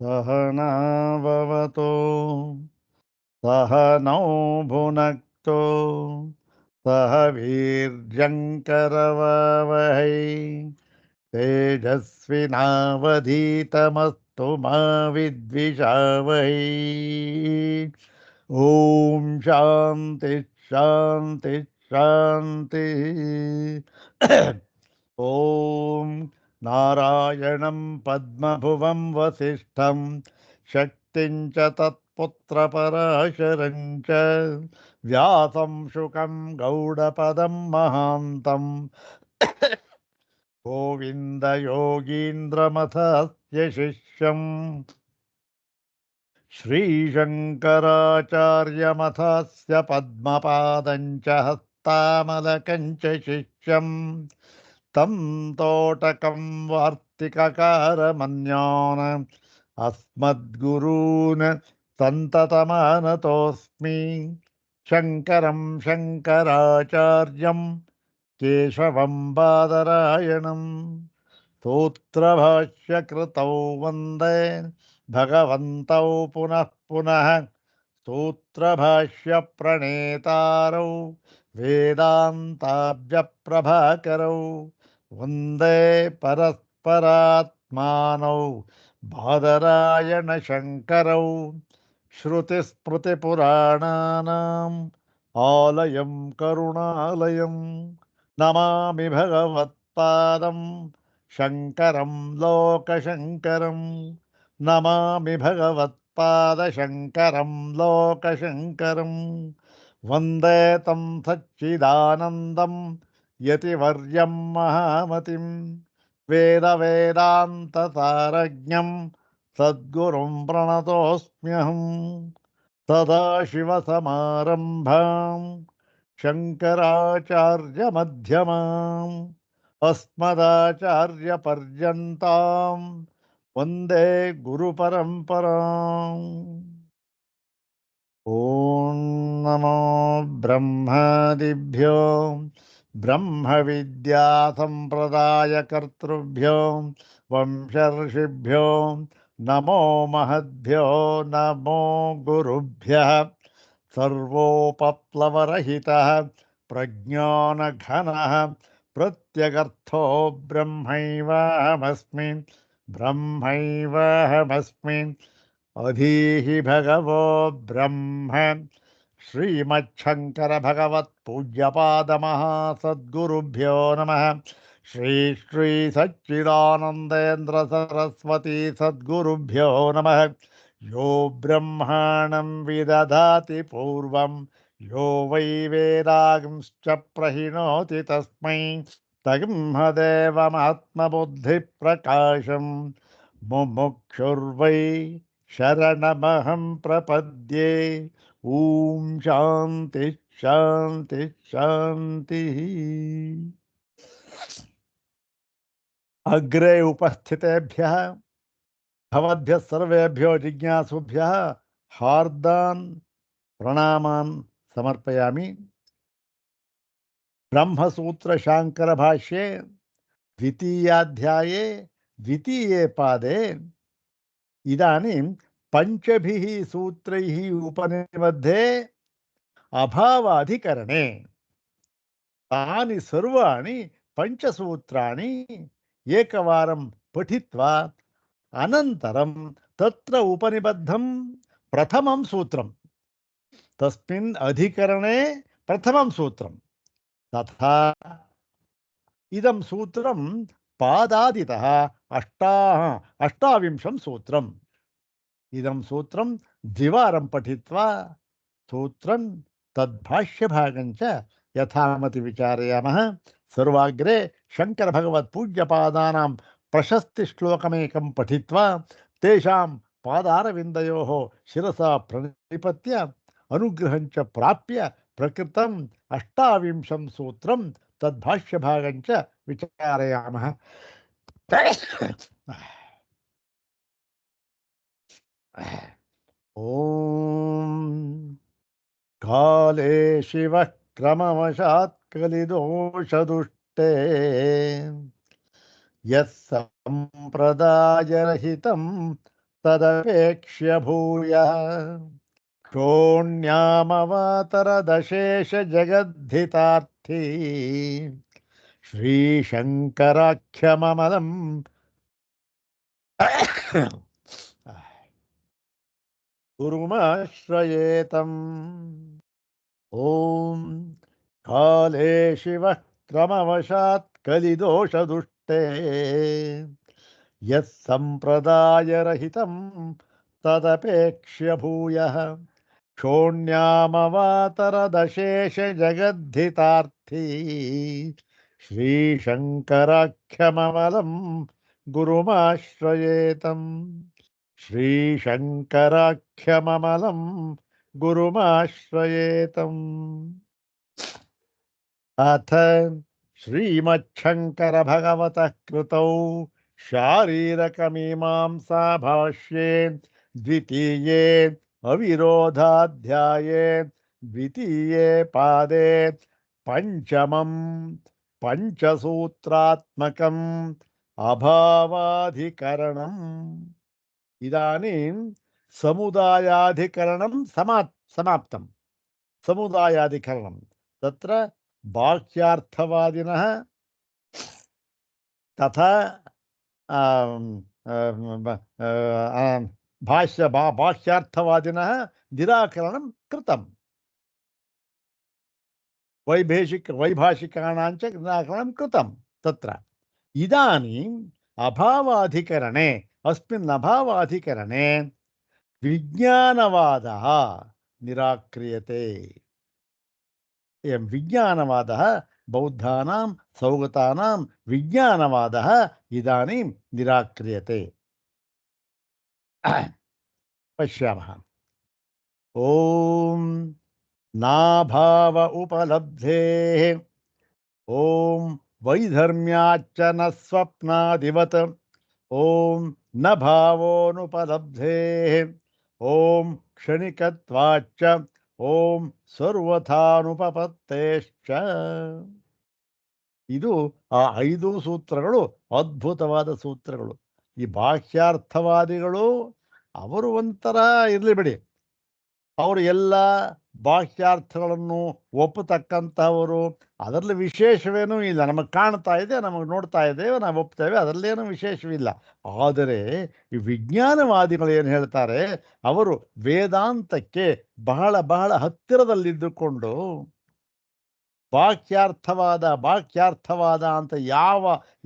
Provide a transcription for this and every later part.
सहनाववतो सहनौ भुनक्तो सह वीर्यङ्करवावहै तेजस्विनावधीतमस्तु मा विद्विषावहै। ॐ शान्ति शान्ति शान्ति। ॐ नारायणं पद्मभुवं वसिष्ठं शक्तिं च तत्पुत्रपराशरं च व्यासं शुकं गौडपदं महान्तं गोविन्दयोगीन्द्रमथस्य शिष्यम् श्रीशङ्कराचार्यमथस्य पद्मपादं च हस्तामलकं च शिष्यम् तं तोटकं वार्तिककारमन्यान् अस्मद्गुरून् सन्ततमानतोऽस्मि शङ्करं शङ्कराचार्यं केशवं बादरायणं सूत्रभाष्यकृतौ वन्दे भगवन्तौ पुनः पुनः सूत्रभाष्यप्रणेतारौ वेदान्ताभ्यप्रभाकरौ वन्दे परस्परात्मानौ बादरायणशङ्करौ श्रुतिस्मृतिपुराणानाम् आलयं करुणालयं नमामि भगवत्पादं शङ्करं लोकशङ्करं नमामि भगवत्पादशङ्करं लोकशङ्करं वन्दे तं सच्चिदानन्दं यतिवर्यं महामतिं वेदवेदान्तसारज्ञं सद्गुरुं प्रणतोऽस्म्यहम् सदाशिवसमारम्भां शङ्कराचार्यमध्यमाम् अस्मदाचार्यपर्यन्तां वन्दे गुरुपरम्पराम्। ॐ नमो ब्रह्मादिभ्यो ब्रह्मविद्यासम्प्रदायकर्तृभ्यो वंशर्षिभ्यो नमो महद्भ्यो नमो गुरुभ्यः सर्वोपप्लवरहितः प्रज्ञानघनः प्रत्यगर्थो ब्रह्मैवाहमस्मि अधीहि भगवो ब्रह्म श्रीमच्छंकर भगवत पूज्यपादमहासद्गुरुभ्यो नमः। श्री श्री सच्चिदानंदेन्द्र सरस्वती सद्गुरुभ्यो नमः। यो ब्रह्माणं विदधाति पूर्वं यो वै वेदांश्च प्रहिणोति तस्मै तगिंहदेवमात्मबुद्धिप्रकाशम् मुमुक्षुर्वै शरणमहं प्रपद्ये। ॐ शान्ति शान्ति शान्तिः। अग्रे उपस्थितेभ्यः भवद्भ्यः सर्वेभ्यो जिज्ञासुभ्यः हार्दान् प्रणामान् समर्पयामि। ब्रह्मसूत्र शांकर भाष्ये द्वितीयाध्याये द्वितीये पादे इदानीं पंचभिः सूत्रैः उपनिबद्धे अभावाधिकरणे तानि सर्वाणि पंचसूत्राणि एकवारं पठित्वा अनन्तरं तत्र उपनिबद्धं प्रथमं सूत्रं तस्मिन् अधिकरणे प्रथमं सूत्रं तथा इदं सूत्रं पादादितः अष्टाविंशं सूत्रम् इदं सूत्रं द्विवारं पठित्वा सूत्रं तद्भाष्यभागं च यथामति विचारयामः। सर्वाग्रे शंकर भगवत् पूज्यपादानां प्रशस्तिश्लोकमेकं पठित्वा तेषां पादारविन्दयोः शिरसा प्रणिपत्य अनुग्रहं च प्राप्य प्रकृतम् अष्टाविंशं सूत्रं तद्भाष्यभागं च विचारयामः। ॐ काले शिवः क्रमवशात् कलिदोषदुष्टे ಯತ್ಸಂಪ್ರದಾಯರಹಿತಂ ತದಪೇಕ್ಷ್ಯ ಭೂಯಃ ಶೋಣ್ಯಾಮವಾತರದಶೇಷ ಜಗದ್ಧಿತಾರ್ಥಿ ಶ್ರೀಶಂಕರಾಖ್ಯಮಮಲಂ ಗುರುಮಾಶ್ರಯೇತಂ. ಓಂ ಕಾಲೇ ಶಿವಃ ಕ್ರಮವಶಾತ್ ಕಲಿದೋಷದುಷ್ಟೇ ಯತ್ಸಂಪ್ರದಾಯರಹಿತಂ ತದಪೇಕ್ಷ್ಯ ಭೂಯಃ ಶೋಣ್ಯಾಮವಾತರದಶೇಷ ಜಗದ್ಧಿತಾರ್ಥಿ ಶ್ರೀಶಂಕರಾಖ್ಯಮಮಲಂ ಗುರುಮಾಶ್ರಯೇತಂ. ಶ್ರೀಶಂಕರಾಖ್ಯಮಮಲಂ ಗುರುಮಾಶ್ರಯೇತಂ. ಅಥ ಶ್ರೀಮಚ್ಛಂಕರ ಭಗವತಃ ಕೃತೌ ಶಾರೀರಕಮೀಮಾಂಸಾ ಭಾಷ್ಯೇ ದ್ವಿತೀಯೇ ಅವಿರೋಧಾಧ್ಯಾಯೇ ದ್ವಿತೀಯೇ ಪಾದೇ ಪಂಚಮಂ ಪಂಚಸೂತ್ರಾತ್ಮಕಂ ಅಭಾವಾಧಿಕರಣಂ. ಇದಾನೀಂ ಸಮುದಾಯಾಧಿಕರಣಂ ಸಮಾಪ್ತಂ. ಸಮುದಾಯಾಧಿಕರಣಂ ತತ್ರ ಬಾಹ್ಯಾರ್ಥವಾದಿನಃ ತಥಾ ಬಾಹ್ಯಾರ್ಥವಾದಿನಃ ನಿರಾಕರಣಂ ಕೃತಂ. ವೈಭಾಷಿಕಾಣಾಂಚ ನಿರಾಕರಣಂ ಕೃತಂ. ತತ್ರ ಇದಾನೀಂ ಅಭಾವಾಧಿಕರಣೆ ಅಸ್ಮಿನ್ ಅಭಾವಾಧಿಕರಣೆ ವಿಜ್ಞಾನವಾದಃ ನಿರಾಕ್ರಿಯತೆ. ವಿಜ್ಞಾನವಾದಃ ಬೌದ್ಧಾನಾಂ ಸೌಗತಾನಾಂ ವಿಜ್ಞಾನವಾದಃ ಇದಾನೀಂ ನಿರಾಕ್ರಿಯತೆ. ಪಶ್ಯಾಮಃ. ಓಂ ನಾಭಾವ ಉಪಲಬ್ಧೇಃ ಓಂ ವೈಧರ್ಮ್ಯಾಚ್ಚ ನ ಸ್ವಪ್ನಾದಿವತ್ ಓಂ ನ ಭಾವೋನುಪಲಬ್ಧೇಃ ಓಂ ಕ್ಷಣಿಕತ್ವಾಚ್ಚ ಓಂ ಸರ್ವಥಾನುಪಪತ್ತೇಶ್ಚ. ಇದು ಆ 5 ಸೂತ್ರಗಳು ಅದ್ಭುತವಾದ ಸೂತ್ರಗಳು. ಈ ಬಾಹ್ಯಾರ್ಥವಾದಿಗಳು ಅವರು ಒಂಥರ ಇರಲಿ ಬಿಡಿ, ಅವರು ಎಲ್ಲ ಬಾಹ್ಯಾರ್ಥಗಳನ್ನು ಒಪ್ಪತಕ್ಕಂಥವರು. ಅದರಲ್ಲಿ ವಿಶೇಷವೇನೂ ಇಲ್ಲ. ನಮಗೆ ಕಾಣ್ತಾ ಇದೆ, ನಮಗೆ ನೋಡ್ತಾ ಇದ್ದೇವೆ, ನಾವು ಒಪ್ತೇವೆ, ಅದರಲ್ಲೇನೂ ವಿಶೇಷವಿಲ್ಲ. ಆದರೆ ಈ ವಿಜ್ಞಾನವಾದಿಗಳು ಏನು ಹೇಳ್ತಾರೆ, ಅವರು ವೇದಾಂತಕ್ಕೆ ಬಹಳ ಬಹಳ ಹತ್ತಿರದಲ್ಲಿದ್ದುಕೊಂಡು ಬಾಹ್ಯಾರ್ಥವಾದ ಅಂತ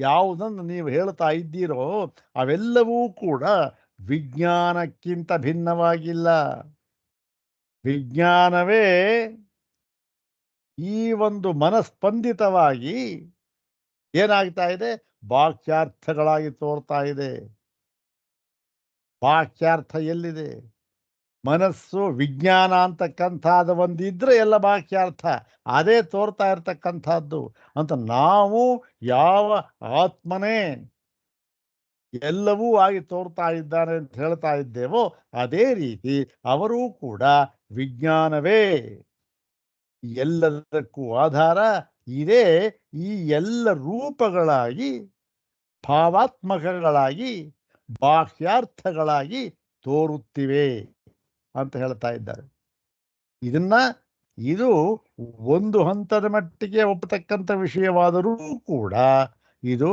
ಯಾವುದನ್ನು ನೀವು ಹೇಳ್ತಾ ಇದ್ದೀರೋ ಅವೆಲ್ಲವೂ ಕೂಡ ವಿಜ್ಞಾನಕ್ಕಿಂತ ಭಿನ್ನವಾಗಿಲ್ಲ. ವಿಜ್ಞಾನವೇ ಈ ಒಂದು ಮನಸ್ಪಂದಿತವಾಗಿ ಏನಾಗ್ತಾ ಇದೆ, ಬಾಹ್ಯಾರ್ಥಗಳಾಗಿ ತೋರ್ತಾ ಇದೆ. ಬಾಹ್ಯಾರ್ಥ ಎಲ್ಲಿದೆ? ಮನಸ್ಸು ವಿಜ್ಞಾನ ಅಂತಕ್ಕಂಥದ್ದು ಒಂದಿದ್ರೆ ಎಲ್ಲ ಬಾಹ್ಯಾರ್ಥ ಅದೇ ತೋರ್ತಾ ಇರ್ತಕ್ಕಂಥದ್ದು ಅಂತ ನಾವು ಯಾವ ಆತ್ಮನೇ ಎಲ್ಲವೂ ಆಗಿ ತೋರ್ತಾ ಇದ್ದಾನೆ ಅಂತ ಹೇಳ್ತಾ ಇದ್ದೇವೋ ಅದೇ ರೀತಿ ಅವರೂ ಕೂಡ ವಿಜ್ಞಾನವೇ ಎಲ್ಲದಕ್ಕೂ ಆಧಾರ. ಇದೇ ಈ ಎಲ್ಲ ರೂಪಗಳಾಗಿ ಭಾವಾತ್ಮಕಗಳಾಗಿ ಬಾಹ್ಯಾರ್ಥಗಳಾಗಿ ತೋರುತ್ತಿವೆ ಅಂತ ಹೇಳ್ತಾ ಇದ್ದಾರೆ. ಇದು ಒಂದು ಹಂತದ ಮಟ್ಟಿಗೆ ಒಪ್ಪತಕ್ಕಂಥ ವಿಷಯವಾದರೂ ಕೂಡ ಇದು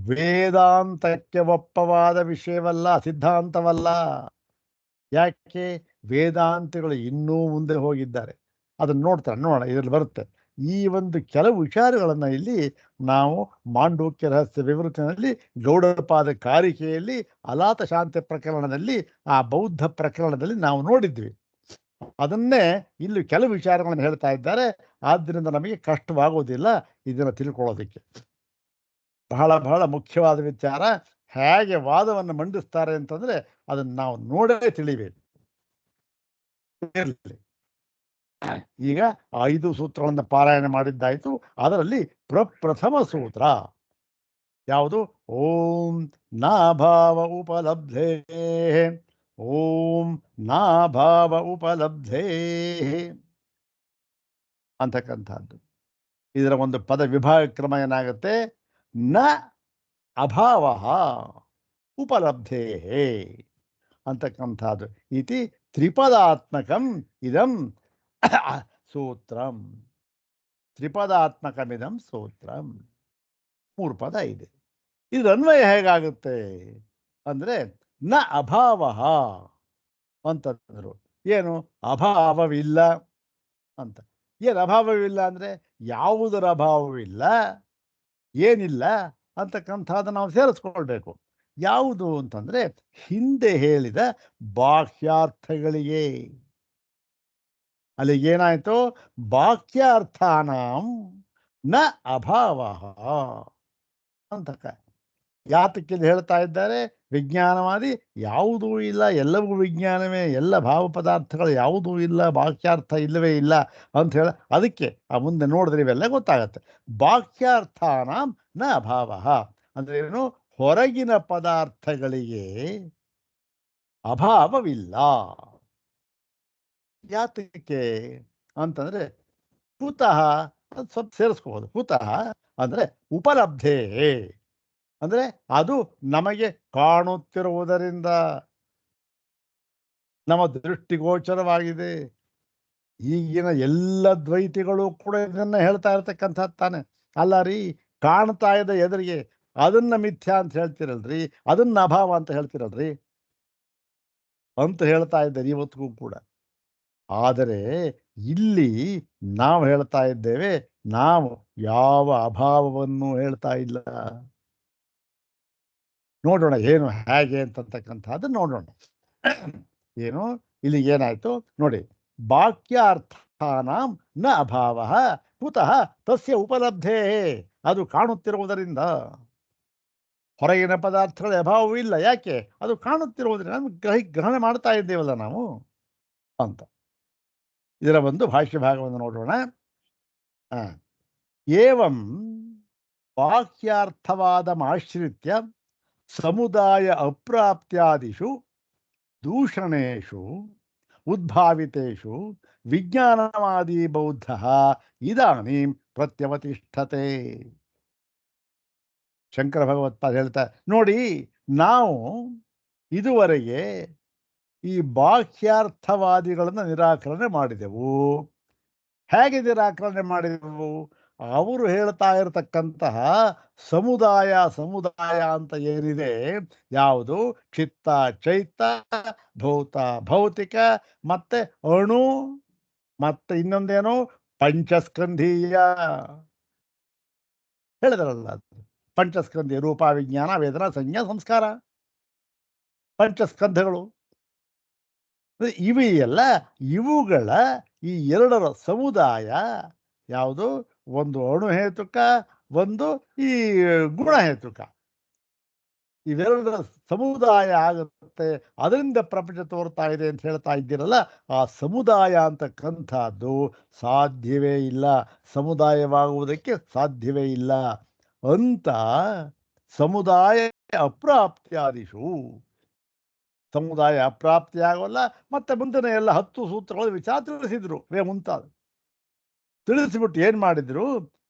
ವೇದಾಂತಕ್ಕೆ ಒಪ್ಪವಾದ ವಿಷಯವಲ್ಲ, ಸಿದ್ಧಾಂತವಲ್ಲ. ಯಾಕೆ? ವೇದಾಂತಿಗಳು ಇನ್ನೂ ಮುಂದೆ ಹೋಗಿದ್ದಾರೆ. ಅದನ್ನು ನೋಡೋಣ, ಇದರಲ್ಲಿ ಬರುತ್ತೆ. ಈ ಒಂದು ಕೆಲವು ವಿಚಾರಗಳನ್ನು ಇಲ್ಲಿ ನಾವು ಮಾಂಡೂಕ್ಯ ರಹಸ್ಯ ವಿವೃತಿನಲ್ಲಿ, ಗೌಡಪಾದ ಕಾರಿಕೆಯಲ್ಲಿ, ಅಲಾತ ಶಾಂತಿ ಪ್ರಕರಣದಲ್ಲಿ, ಆ ಬೌದ್ಧ ಪ್ರಕರಣದಲ್ಲಿ ನಾವು ನೋಡಿದ್ವಿ. ಅದನ್ನೇ ಇಲ್ಲಿ ಕೆಲವು ವಿಚಾರಗಳನ್ನು ಹೇಳ್ತಾ ಇದ್ದಾರೆ. ಆದ್ದರಿಂದ ನಮಗೆ ಕಷ್ಟವಾಗೋದಿಲ್ಲ ಇದನ್ನು ತಿಳ್ಕೊಳ್ಳೋದಕ್ಕೆ. ಬಹಳ ಬಹಳ ಮುಖ್ಯವಾದ ವಿಚಾರ. ಹೇಗೆ ವಾದವನ್ನು ಮಂಡಿಸ್ತಾರೆ ಅಂತಂದ್ರೆ ಅದನ್ನು ನಾವು ನೋಡೇ ತಿಳಿಬೇಕು. ಈಗ 5 ಸೂತ್ರಗಳನ್ನು ಪಾರಾಯಣ ಮಾಡಿದ್ದಾಯಿತು. ಅದರಲ್ಲಿ ಪ್ರಪ್ರಥಮ ಸೂತ್ರ ಯಾವುದು? ಓಂ ನಾಭಾವ ಉಪಲಬ್ಧೇ, ಓಂ ನಾಭಾವ ಉಪಲಬ್ಧೇ ಅಂತಕ್ಕಂಥದ್ದು. ಇದರ ಒಂದು ಪದ ವಿಭಾಗ ಕ್ರಮ ಏನಾಗುತ್ತೆ? ನ ಅಭಾವ ಉಪಲಬ್ಧೇ ಅಂತಕ್ಕಂಥದ್ದು ಇತಿ ತ್ರಿಪದಾತ್ಮಕಂ ಇದಂ ಸೂತ್ರಂ. ತ್ರಿಪದಾತ್ಮಕಮಿದಂ ಸೂತ್ರಂ. 3 ಪದ ಇದೆ. ಇದು ಅನ್ವಯ ಹೇಗಾಗುತ್ತೆ ಅಂದರೆ ನ ಅಭಾವ ಅಂತಂದರು. ಏನು ಅಭಾವವಿಲ್ಲ ಅಂತ. ಏನು ಅಭಾವವಿಲ್ಲ ಅಂದರೆ ಯಾವುದರ ಅಭಾವವಿಲ್ಲ, ಏನಿಲ್ಲ ಅಂತಕ್ಕಂಥದ್ದು ನಾವು ಸೇರಿಸ್ಕೊಳ್ಬೇಕು. ಯಾವುದು ಅಂತಂದರೆ ಹಿಂದೆ ಹೇಳಿದ ಬಾಹ್ಯಾರ್ಥಗಳಿಗೆ. ಅಲ್ಲಿಗೇನಾಯಿತು? ಬಾಹ್ಯಾರ್ಥಾನಾಂ ನ ಅಭಾವ ಅಂತಕ್ಕ. ಯಾತಕ್ಕೆ ಹೇಳ್ತಾ ಇದ್ದಾರೆ? ವಿಜ್ಞಾನವಾದಿ ಯಾವುದೂ ಇಲ್ಲ, ಎಲ್ಲವೂ ವಿಜ್ಞಾನವೇ, ಎಲ್ಲ ಭಾವ ಪದಾರ್ಥಗಳು ಯಾವುದೂ ಇಲ್ಲ, ಬಾಹ್ಯಾರ್ಥ ಇಲ್ಲವೇ ಇಲ್ಲ ಅಂತ ಹೇಳ. ಅದಕ್ಕೆ ಆ ಮುಂದೆ ನೋಡಿದ್ರೆ ಇವೆಲ್ಲ ಗೊತ್ತಾಗತ್ತೆ. ಬಾಹ್ಯಾರ್ಥಾನಾಂ ನ ಅಭಾವ ಅಂದ್ರೆ ಏನು? ಹೊರಗಿನ ಪದಾರ್ಥಗಳಿಗೆ ಅಭಾವವಿಲ್ಲ. ಯಾತಕ್ಕೆ ಅಂತಂದ್ರೆ ಕುತಃ ಅದು ಸ್ವಲ್ಪ ಸೇರಿಸ್ಕೋಬಹುದು. ಕುತಃ ಅಂದ್ರೆ ಉಪಲಬ್ಧೇ ಅಂದ್ರೆ ಅದು ನಮಗೆ ಕಾಣುತ್ತಿರುವುದರಿಂದ, ನಮ್ಮ ದೃಷ್ಟಿಗೋಚರವಾಗಿದೆ. ಈಗಿನ ಎಲ್ಲ ದ್ವೈತಿಗಳು ಕೂಡ ಇದನ್ನ ಹೇಳ್ತಾ ಇರ್ತಕ್ಕಂಥದ್ದು ತಾನೆ. ಅಲ್ಲ ರೀ, ಕಾಣ್ತಾ ಇದೆ ಎದುರಿಗೆ, ಅದನ್ನ ಮಿಥ್ಯಾ ಅಂತ ಹೇಳ್ತಿರಲ್ರಿ, ಅದನ್ನ ಅಭಾವ ಅಂತ ಹೇಳ್ತಿರಲ್ರಿ ಅಂತ ಹೇಳ್ತಾ ಇದ್ದಾರೆ ಇವತ್ತಿಗೂ ಕೂಡ. ಆದರೆ ಇಲ್ಲಿ ನಾವು ಹೇಳ್ತಾ ಇದ್ದೇವೆ, ನಾವು ಯಾವ ಅಭಾವವನ್ನು ಹೇಳ್ತಾ ಇಲ್ಲ. ನೋಡೋಣ ಏನು ಹೇಗೆ ಅಂತಕ್ಕಂಥದ್ದು ನೋಡೋಣ. ಏನು ಇಲ್ಲಿ ಏನಾಯ್ತು ನೋಡಿ. ಬಾಕ್ಯಾರ್ಥಾನಾಂ ನ ಅಭಾವ ಕುತಃ ತಸ್ಯ ಉಪಲಬ್ಧೇ. ಅದು ಕಾಣುತ್ತಿರುವುದರಿಂದ. ಹೊರಗಿನ ಪದಾರ್ಥಗಳ ಅಭಾವವಿಲ್ಲ. ಯಾಕೆ? ಅದು ಕಾಣುತ್ತಿರುವುದರಿಂದ ಗ್ರಹಣೆ ಮಾಡ್ತಾ ಇದ್ದೇವಲ್ಲ ನಾವು ಅಂತ. ಇದರ ಒಂದು ಭಾಷ್ಯ ಭಾಗವನ್ನು ನೋಡೋಣ. ಏವಂ ಬಾಹ್ಯಾರ್ಥವಾದಮಾಶ್ರಿತ್ಯ ಸಮುದಾಯ ಅಪ್ರಾಪ್ತ್ಯಾದಿಷು ದೂಷಣೇಷು ಉದ್ಭಾವಿತೇಷು ವಿಜ್ಞಾನವಾದಿ ಬೌದ್ಧ ಇದಾನೀಂ ಪ್ರತ್ಯವತಿಷ್ಠತೆ. ಶಂಕರ ಭಗವತ್ಪಾದ ಹೇಳ್ತಾರೆ ನೋಡಿ, ನಾವು ಇದುವರೆಗೆ ಈ ಬಾಹ್ಯಾರ್ಥವಾದಿಗಳನ್ನು ನಿರಾಕರಣೆ ಮಾಡಿದೆವು. ಹೇಗೆ ನಿರಾಕರಣೆ ಮಾಡಿದೆವು? ಅವರು ಹೇಳ್ತಾ ಇರತಕ್ಕಂತಹ ಸಮುದಾಯ ಅಂತ ಏನಿದೆ, ಯಾವುದು ಚಿತ್ತ ಚೈತ, ಭೌತ ಭೌತಿಕ, ಮತ್ತೆ ಅಣು, ಮತ್ತೆ ಇನ್ನೊಂದೇನು ಪಂಚಸ್ಕಂಧೀಯ ಹೇಳಿದ್ರಲ್ಲ. ಪಂಚಸ್ಕಂಧೀಯ ರೂಪ ವಿಜ್ಞಾನ ವೇದನಾ ಸಂಜ್ಞಾ ಸಂಸ್ಕಾರ, ಪಂಚಸ್ಕಂಧಗಳು ಇವೆಯಲ್ಲ. ಇವುಗಳ ಈ ಎರಡರ ಸಮುದಾಯ ಯಾವುದು? ಒಂದು ಅಣುಹೇತುಕ, ಒಂದು ಈ ಗುಣಹೇತುಕ. ಇವೆರಡರ ಸಮುದಾಯ ಆಗುತ್ತೆ, ಅದರಿಂದ ಪ್ರಪಂಚ ತೋರ್ತಾ ಇದೆ ಅಂತ ಹೇಳ್ತಾ ಇದ್ದೀರಲ್ಲ. ಆ ಸಮುದಾಯ ಅಂತಕ್ಕಂಥದ್ದು ಸಾಧ್ಯವೇ ಇಲ್ಲ, ಸಮುದಾಯವಾಗುವುದಕ್ಕೆ ಸಾಧ್ಯವೇ ಇಲ್ಲ ಅಂತ ಸಮುದಾಯ ಅಪ್ರಾಪ್ತ್ಯಾದಿಷು. ಸಮುದಾಯ ಅಪ್ರಾಪ್ತಿಯಾಗೋಲ್ಲ. ಮತ್ತೆ ಮುಂದಿನ ಎಲ್ಲ 10 ಸೂತ್ರಗಳು ವಿಚಾರ ತಿಳಿಸಿದ್ರು ಮುಂತಾದ. ತಿಳಿಸಿಬಿಟ್ಟು ಏನು ಮಾಡಿದ್ರು?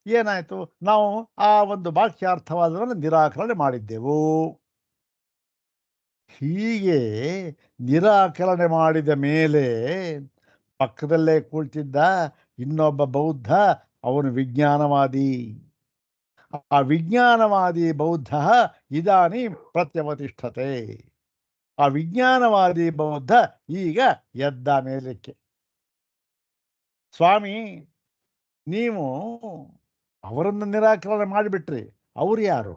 ಏನಾಯಿತು? ನಾವು ಆ ಒಂದು ಬಾಹ್ಯಾರ್ಥವಾದವನ್ನು ನಿರಾಕರಣೆ ಮಾಡಿದ್ದೆವು. ಹೀಗೆ ನಿರಾಕರಣೆ ಮಾಡಿದ ಮೇಲೆ ಪಕ್ಕದಲ್ಲೇ ಕುಳಿತಿದ್ದ ಇನ್ನೊಬ್ಬ ಬೌದ್ಧ, ಅವನು ವಿಜ್ಞಾನವಾದಿ. ಆ ವಿಜ್ಞಾನವಾದಿ ಬೌದ್ಧ ಇದಾನಿ ಪ್ರತ್ಯವತಿಷ್ಠತೆ. ಆ ವಿಜ್ಞಾನವಾದಿ ಬೌದ್ಧ ಈಗ ಎದ್ದ ಮೇಲಕ್ಕೆ. ಸ್ವಾಮಿ, ನೀವು ಅವರನ್ನು ನಿರಾಕರಣೆ ಮಾಡಿಬಿಟ್ರಿ. ಅವ್ರು ಯಾರು?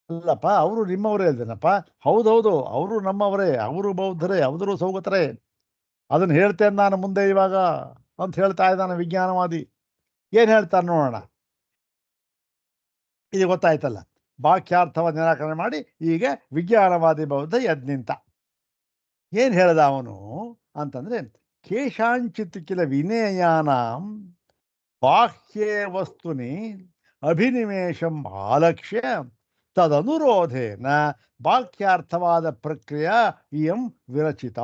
ಅಲ್ಲಪ್ಪ, ಅವರು ನಿಮ್ಮವರೇ ಇದ್ದೇನಪ್ಪ. ಹೌದೌದು, ಅವರು ನಮ್ಮವರೇ, ಅವರು ಬೌದ್ಧರೇ, ಅವರು ಸೌಗತರೇ. ಅದನ್ನು ಹೇಳ್ತೇನೆ ನಾನು ಮುಂದೆ ಇವಾಗ ಅಂತ ಹೇಳ್ತಾ ಇದ್ದಾನೆ ವಿಜ್ಞಾನವಾದಿ. ಏನು ಹೇಳ್ತಾನೆ ನೋಡೋಣ. ಇದು ಗೊತ್ತಾಯ್ತಲ್ಲ, ಬಾಹ್ಯಾರ್ಥವ ನಿರಾಕರಣೆ ಮಾಡಿ ಈಗ ವಿಜ್ಞಾನವಾದಿ ಬೌದ್ಧ ಎದ್ದು ನಿಂತ. ಏನು ಹೇಳ್ದ ಅವನು ಅಂತಂದ್ರೆ, ಕೇಶಾಂಚಿತ್ ಕಿಲ ವಿನೇಯಾನಾಂ ಬಾಹ್ಯೇ ವಸ್ತುನಿ ಅಭಿನಿವೇಶಂ ಆಲಕ್ಷ್ಯ ತದನುರೋಧೇನ ಬಾಹ್ಯಾರ್ಥವಾದ ಪ್ರಕ್ರಿಯೆ ಇಯಂ ವಿರಚಿತ.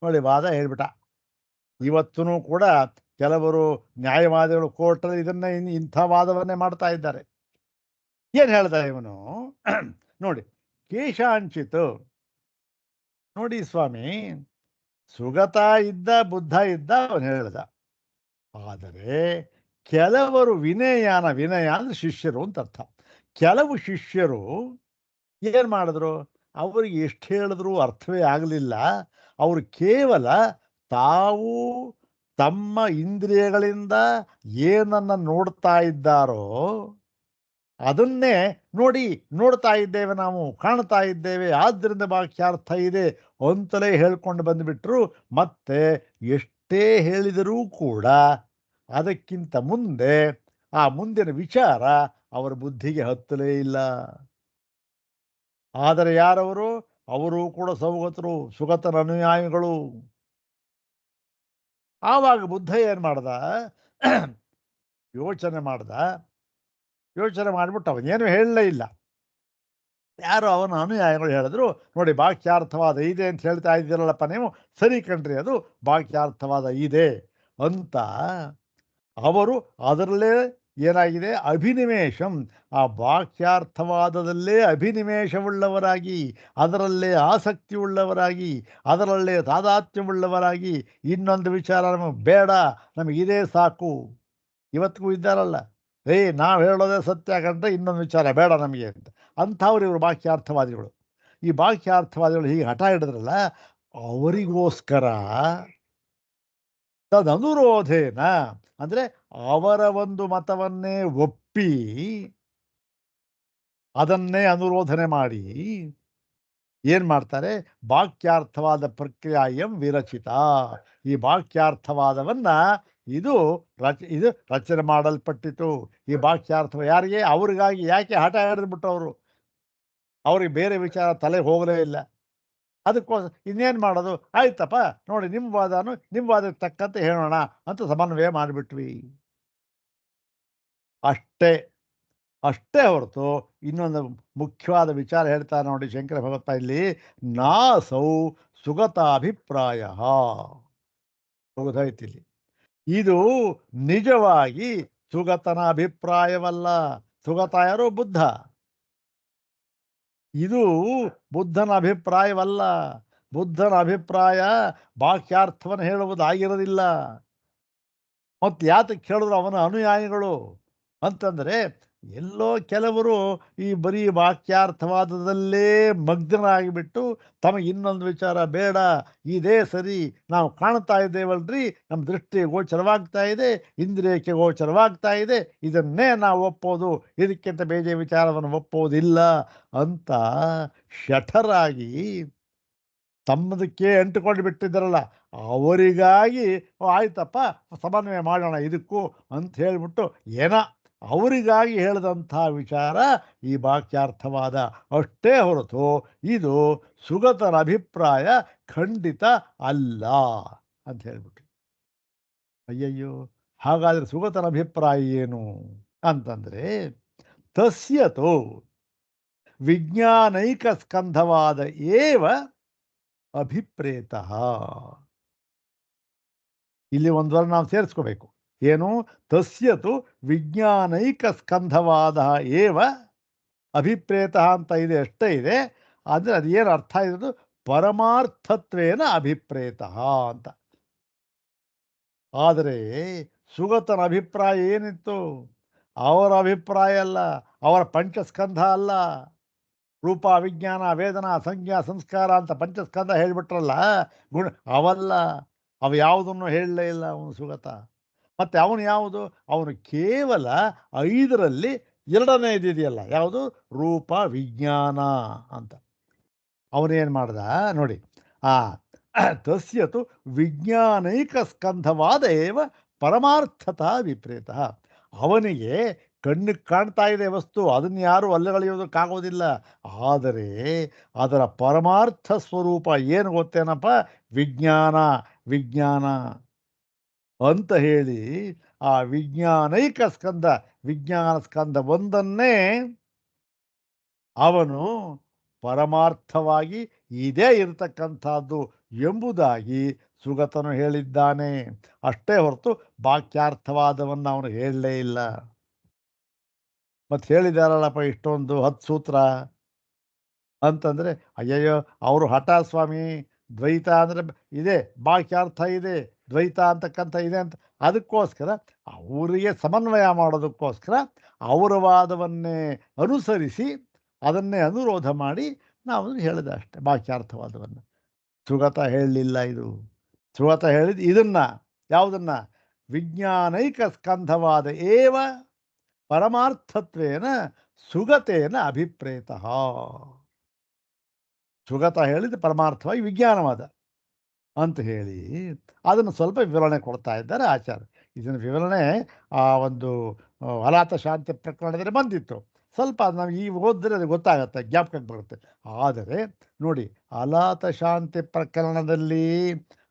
ನೋಡಿ, ವಾದ ಹೇಳ್ಬಿಟ್ಟ. ಇವತ್ತೂ ಕೂಡ ಕೆಲವರು ನ್ಯಾಯವಾದಿಗಳು ಕೋರ್ಟಲ್ಲಿ ಇದನ್ನ ಇಂಥ ವಾದವನ್ನೇ ಮಾಡ್ತಾ ಇದ್ದಾರೆ. ಏನು ಹೇಳ್ದ ಇವನು? ನೋಡಿ, ಕೇಶಾಂಚಿತ್. ನೋಡಿ ಸ್ವಾಮಿ, ಸುಗತ ಇದ್ದ, ಬುದ್ಧ ಇದ್ದ, ಅವನು ಹೇಳ್ದ. ಆದರೆ ಕೆಲವರು ವಿನಯ ಅಂದ್ರೆ ಶಿಷ್ಯರು ಅಂತ ಅರ್ಥ. ಕೆಲವು ಶಿಷ್ಯರು ಏನು ಮಾಡಿದ್ರು? ಅವರಿಗೆ ಎಷ್ಟು ಹೇಳಿದ್ರು ಅರ್ಥವೇ ಆಗಲಿಲ್ಲ. ಅವರು ಕೇವಲ ತಾವು ತಮ್ಮ ಇಂದ್ರಿಯಗಳಿಂದ ಏನನ್ನ ನೋಡ್ತಾ ಇದ್ದಾರೋ ಅದನ್ನೇ ನೋಡ್ತಾ ಇದ್ದೇವೆ, ನಾವು ಕಾಣ್ತಾ ಇದ್ದೇವೆ, ಆದ್ದರಿಂದ ವಾಕ್ಯಾರ್ಥ ಇದೆ ಅಂತಲೇ ಹೇಳ್ಕೊಂಡು ಬಂದುಬಿಟ್ರು. ಮತ್ತೆ ಎಷ್ಟೇ ಹೇಳಿದರೂ ಕೂಡ ಅದಕ್ಕಿಂತ ಮುಂದೆ ಆ ಮುಂದಿನ ವಿಚಾರ ಅವರ ಬುದ್ಧಿಗೆ ಹತ್ತಲೇ ಇಲ್ಲ. ಆದರೆ ಯಾರವರು? ಅವರು ಕೂಡ ಸೌಗತರು, ಸುಗತನ ಅನುಯಾಯಿಗಳು. ಆವಾಗ ಬುದ್ಧ ಏನು ಮಾಡ್ದ? ಯೋಚನೆ ಮಾಡಿಬಿಟ್ಟು ಅವನೇನು ಹೇಳಲೇ ಇಲ್ಲ. ಯಾರು ಅವನ ಅನುಯಾಯಿಗಳು ಹೇಳಿದ್ರು, ನೋಡಿ ವಾಕ್ಯಾರ್ಥವಾದ ಇದೆ ಅಂತ ಹೇಳ್ತಾ ಇದ್ದೀರಲ್ಲಪ್ಪ ನೀವು, ಸರಿ ಕಣ್ರಿ, ಅದು ವಾಕ್ಯಾರ್ಥವಾದ ಇದೆ ಅಂತ ಅವರು ಅದರಲ್ಲೇ ಏನಾಗಿದೆ, ಅಭಿನಿವೇಶಂ, ಆ ವಾಕ್ಯಾರ್ಥವಾದದಲ್ಲೇ ಅಭಿನಿವೇಶವುಳ್ಳವರಾಗಿ, ಅದರಲ್ಲೇ ಆಸಕ್ತಿಯುಳ್ಳವರಾಗಿ, ಅದರಲ್ಲೇ ತಾದಾತ್ಮ್ಯವುಳ್ಳವರಾಗಿ, ಇನ್ನೊಂದು ವಿಚಾರ ನಮಗೆ ಬೇಡ, ನಮಗಿದೇ ಸಾಕು. ಇವತ್ತಿಗೂ ಇದ್ದಾರಲ್ಲ, ನಾವು ಹೇಳೋದೇ ಸತ್ಯ ಕಂಡ್ರೆ ಇನ್ನೊಂದು ವಿಚಾರ ಬೇಡ ನಮಗೆ ಅಂತ. ಅಂಥವ್ರು ಇವರು ವಾಕ್ಯಾರ್ಥವಾದಿಗಳು. ಈ ವಾಕ್ಯಾರ್ಥವಾದಿಗಳು ಹೀಗೆ ಹಠ ಹಿಡಿದ್ರಲ್ಲ, ಅವರಿಗೋಸ್ಕರ ತದನುರೋಧೇನ, ಅಂದರೆ ಅವರ ಒಂದು ಮತವನ್ನೇ ಒಪ್ಪಿ ಅದನ್ನೇ ಅನುರೋಧನೆ ಮಾಡಿ ಏನು ಮಾಡ್ತಾರೆ? ವಾಕ್ಯಾರ್ಥವಾದ ಪ್ರಕ್ರಿಯೆಯಂ ವಿರಚಿತ. ಈ ವಾಕ್ಯಾರ್ಥವಾದವನ್ನ ಇದು ರಚನೆ ಮಾಡಲ್ಪಟ್ಟಿತು. ಈ ವಾಕ್ಯಾರ್ಥ ಯಾರಿಗೆ? ಅವ್ರಿಗಾಗಿ. ಯಾಕೆ ಹಠ ಹಿಡಿದ್ಬಿಟ್ಟು ಅವ್ರಿಗೆ ಬೇರೆ ವಿಚಾರ ತಲೆ ಹೋಗಲೇ ಇಲ್ಲ. ಅದಕ್ಕೋಸ್ಕರ ಇನ್ನೇನು ಮಾಡೋದು? ಆಯ್ತಪ್ಪ, ನೋಡಿ ನಿಮ್ಮ ವಾದಕ್ಕೆ ತಕ್ಕಂತೆ ಹೇಳೋಣ ಅಂತ ಸಮನ್ವಯ ಮಾಡಿಬಿಟ್ವಿ. ಅಷ್ಟೇ ಹೊರತು ಇನ್ನೊಂದು ಮುಖ್ಯವಾದ ವಿಚಾರ ಹೇಳ್ತಾರೆ ನೋಡಿ ಶಂಕರ ಭಗವತ್ತ ಇಲ್ಲಿ. ನಾಸೌ ಸುಗತಾಭಿಪ್ರಾಯ. ಹೋಗೋದಾಯ್ತಿಲ್ಲಿ. ಇದು ನಿಜವಾಗಿ ಸುಗತನ ಅಭಿಪ್ರಾಯವಲ್ಲ. ಸುಗತ ಯಾರು? ಬುದ್ಧ. ಇದು ಬುದ್ಧನ ಅಭಿಪ್ರಾಯವಲ್ಲ. ಬುದ್ಧನ ಅಭಿಪ್ರಾಯ ವಾಕ್ಯಾರ್ಥವನ್ನು ಹೇಳುವುದಾಗಿರೋದಿಲ್ಲ. ಮತ್ತು ಯಾತಕ್ಕೆ ಹೇಳಿದ್ರು ಅವನ ಅನುಯಾಯಿಗಳು ಅಂತಂದರೆ, ಎಲ್ಲೋ ಕೆಲವರು ಈ ಬರೀ ವಾಕ್ಯಾರ್ಥವಾದದಲ್ಲೇ ಮಗ್ನರಾಗಿಬಿಟ್ಟು ತಮಗೆ ಇನ್ನೊಂದು ವಿಚಾರ ಬೇಡ, ಇದೇ ಸರಿ, ನಾವು ಕಾಣ್ತಾ ಇದ್ದೇವಲ್ರಿ, ನಮ್ಮ ದೃಷ್ಟಿಗೆ ಗೋಚರವಾಗ್ತಾ ಇದೆ, ಇಂದ್ರಿಯಕ್ಕೆ ಗೋಚರವಾಗ್ತಾ ಇದೆ, ಇದನ್ನೇ ನಾವು ಒಪ್ಪೋದು, ಇದಕ್ಕಿಂತ ಬೇರೆ ವಿಚಾರವನ್ನು ಒಪ್ಪೋದಿಲ್ಲ ಅಂತ ಶಠರಾಗಿ ತಮ್ಮದಕ್ಕೆ ಅಂಟುಕೊಂಡು ಬಿಟ್ಟಿದ್ದಾರಲ್ಲ, ಅವರಿಗಾಗಿ ಆಯ್ತಪ್ಪ ಸಮನ್ವಯ ಮಾಡೋಣ ಇದಕ್ಕೂ ಅಂತ ಹೇಳಿಬಿಟ್ಟು ಅವರಿಗಾಗಿ ಹೇಳಿದಂಥ ವಿಚಾರ ಈ ವಾಕ್ಯಾರ್ಥವಾದ. ಅಷ್ಟೇ ಹೊರತು ಇದು ಸುಗತನ ಅಭಿಪ್ರಾಯ ಖಂಡಿತ ಅಲ್ಲ ಅಂತ ಹೇಳ್ಬಿಟ್ಟು. ಅಯ್ಯಯ್ಯೋ, ಹಾಗಾದರೆ ಸುಗತನ ಅಭಿಪ್ರಾಯ ಏನು ಅಂತಂದರೆ, ತಸ್ಯತೋ ವಿಜ್ಞಾನೈಕ ಸ್ಕಂಧವಾದ ಏವ ಅಭಿಪ್ರೇತ. ಇಲ್ಲಿ ಒಂದು ವರ ನಾವು ಸೇರಿಸ್ಕೋಬೇಕು. ಏನು? ತಸ್ಯತು ವಿಜ್ಞಾನೈಕ ಸ್ಕಂಧವಾದ ಏವ ಅಭಿಪ್ರೇತ ಅಂತ ಇದೆ, ಅಷ್ಟೇ ಇದೆ. ಅಂದರೆ ಅದೇನು ಅರ್ಥ ಇರೋದು? ಪರಮಾರ್ಥತ್ವೇನ ಅಭಿಪ್ರೇತ ಅಂತ. ಆದರೆ ಸುಗತನ ಅಭಿಪ್ರಾಯ ಏನಿತ್ತು? ಅವರ ಅಭಿಪ್ರಾಯ ಅಲ್ಲ, ಅವರ ಪಂಚಸ್ಕಂಧ ಅಲ್ಲ. ರೂಪ, ವಿಜ್ಞಾನ, ವೇದನಾ, ಸಂಜ್ಞಾ, ಸಂಸ್ಕಾರ ಅಂತ ಪಂಚಸ್ಕಂಧ ಹೇಳಿಬಿಟ್ರಲ್ಲ, ಅವಲ್ಲ. ಅವು ಯಾವುದನ್ನು ಹೇಳಲೇ ಇಲ್ಲ ಅವನು ಸುಗತ. ಮತ್ತು ಅವನು ಯಾವುದು? ಅವನು ಕೇವಲ 5ರಲ್ಲಿ 2ನೇದಿದೆಯಲ್ಲ, ಯಾವುದು? ರೂಪ, ವಿಜ್ಞಾನ ಅಂತ. ಅವನೇನು ಮಾಡ್ದ ನೋಡಿ, ತಸ್ಯತು ವಿಜ್ಞಾನೈಕ ಸ್ಕಂಧವಾದ ಏವ ಪರಮಾರ್ಥತ ವಿಪರೀತ. ಅವನಿಗೆ ಕಣ್ಣಿಗೆ ಕಾಣ್ತಾ ಇದೆ ವಸ್ತು, ಅದನ್ನು ಯಾರು ಅಲ್ಲಗಳೆಯೋದಕ್ಕಾಗೋದಿಲ್ಲ. ಆದರೆ ಅದರ ಪರಮಾರ್ಥ ಸ್ವರೂಪ ಏನು ಗೊತ್ತೇನಪ್ಪ? ವಿಜ್ಞಾನ ಅಂತ ಹೇಳಿ ಆ ವಿಜ್ಞಾನೈಕ ಸ್ಕಂದ, ವಿಜ್ಞಾನ ಸ್ಕಂದ ಒಂದನ್ನೇ ಅವನು ಪರಮಾರ್ಥವಾಗಿ ಇದೇ ಇರತಕ್ಕಂಥದ್ದು ಎಂಬುದಾಗಿ ಸುಗತನು ಹೇಳಿದ್ದಾನೆ. ಅಷ್ಟೇ ಹೊರತು ವಾಕ್ಯಾರ್ಥವಾದವನ್ನು ಅವನು ಹೇಳಲೇ ಇಲ್ಲ. ಮತ್ತು ಹೇಳಿದಾರಲ್ಲಪ್ಪ ಇಷ್ಟೊಂದು 10 ಸೂತ್ರ ಅಂತಂದರೆ, ಅಯ್ಯಯ್ಯೋ ಅವರು ಹಠ ಸ್ವಾಮಿ, ದ್ವೈತ ಅಂದರೆ ಇದೆ, ಬಾಕ್ಯಾರ್ಥ ಇದೆ, ದ್ವೈತ ಅಂತಕ್ಕಂಥ ಇದೆ ಅಂತ. ಅದಕ್ಕೋಸ್ಕರ ಅವರಿಗೆ ಸಮನ್ವಯ ಮಾಡೋದಕ್ಕೋಸ್ಕರ ಅವರ ವಾದವನ್ನೇ ಅನುಸರಿಸಿ ಅದನ್ನೇ ಅನುರೋಧ ಮಾಡಿ ನಾವು ಹೇಳಿದೆ ಅಷ್ಟೆ ಬಾಕ್ಯಾರ್ಥವಾದವನ್ನು. ಸುಗತ ಹೇಳಲಿಲ್ಲ ಇದು. ಸುಗತ ಹೇಳಿದ ಇದನ್ನ, ಯಾವುದನ್ನ? ವಿಜ್ಞಾನೈಕ ಸ್ಕಂಧವಾದ ಏವ ಪರಮಾರ್ಥತ್ವೇನ ಸುಗತೇನ ಅಭಿಪ್ರೇತಃ. ಸುಗತ ಹೇಳಿದ ಪರಮಾರ್ಥವಾಗಿ ವಿಜ್ಞಾನವಾದ ಅಂತ ಹೇಳಿ ಅದನ್ನು ಸ್ವಲ್ಪ ವಿವರಣೆ ಕೊಡ್ತಾ ಇದ್ದಾರೆ ಆಚಾರ್ಯ. ಇದನ್ನು ವಿವರಣೆ ಆ ಒಂದು ಅಲಾತ ಶಾಂತಿ ಪ್ರಕರಣದಲ್ಲಿ ಬಂದಿತ್ತು. ಸ್ವಲ್ಪ ನಾವು ಈ ಓದಿದ್ರೆ ಅದು ಗೊತ್ತಾಗತ್ತೆ, ಜ್ಞಾಪಕಕ್ಕೆ ಬರುತ್ತೆ. ಆದರೆ ನೋಡಿ, ಅಲಾತ ಶಾಂತಿ ಪ್ರಕರಣದಲ್ಲಿ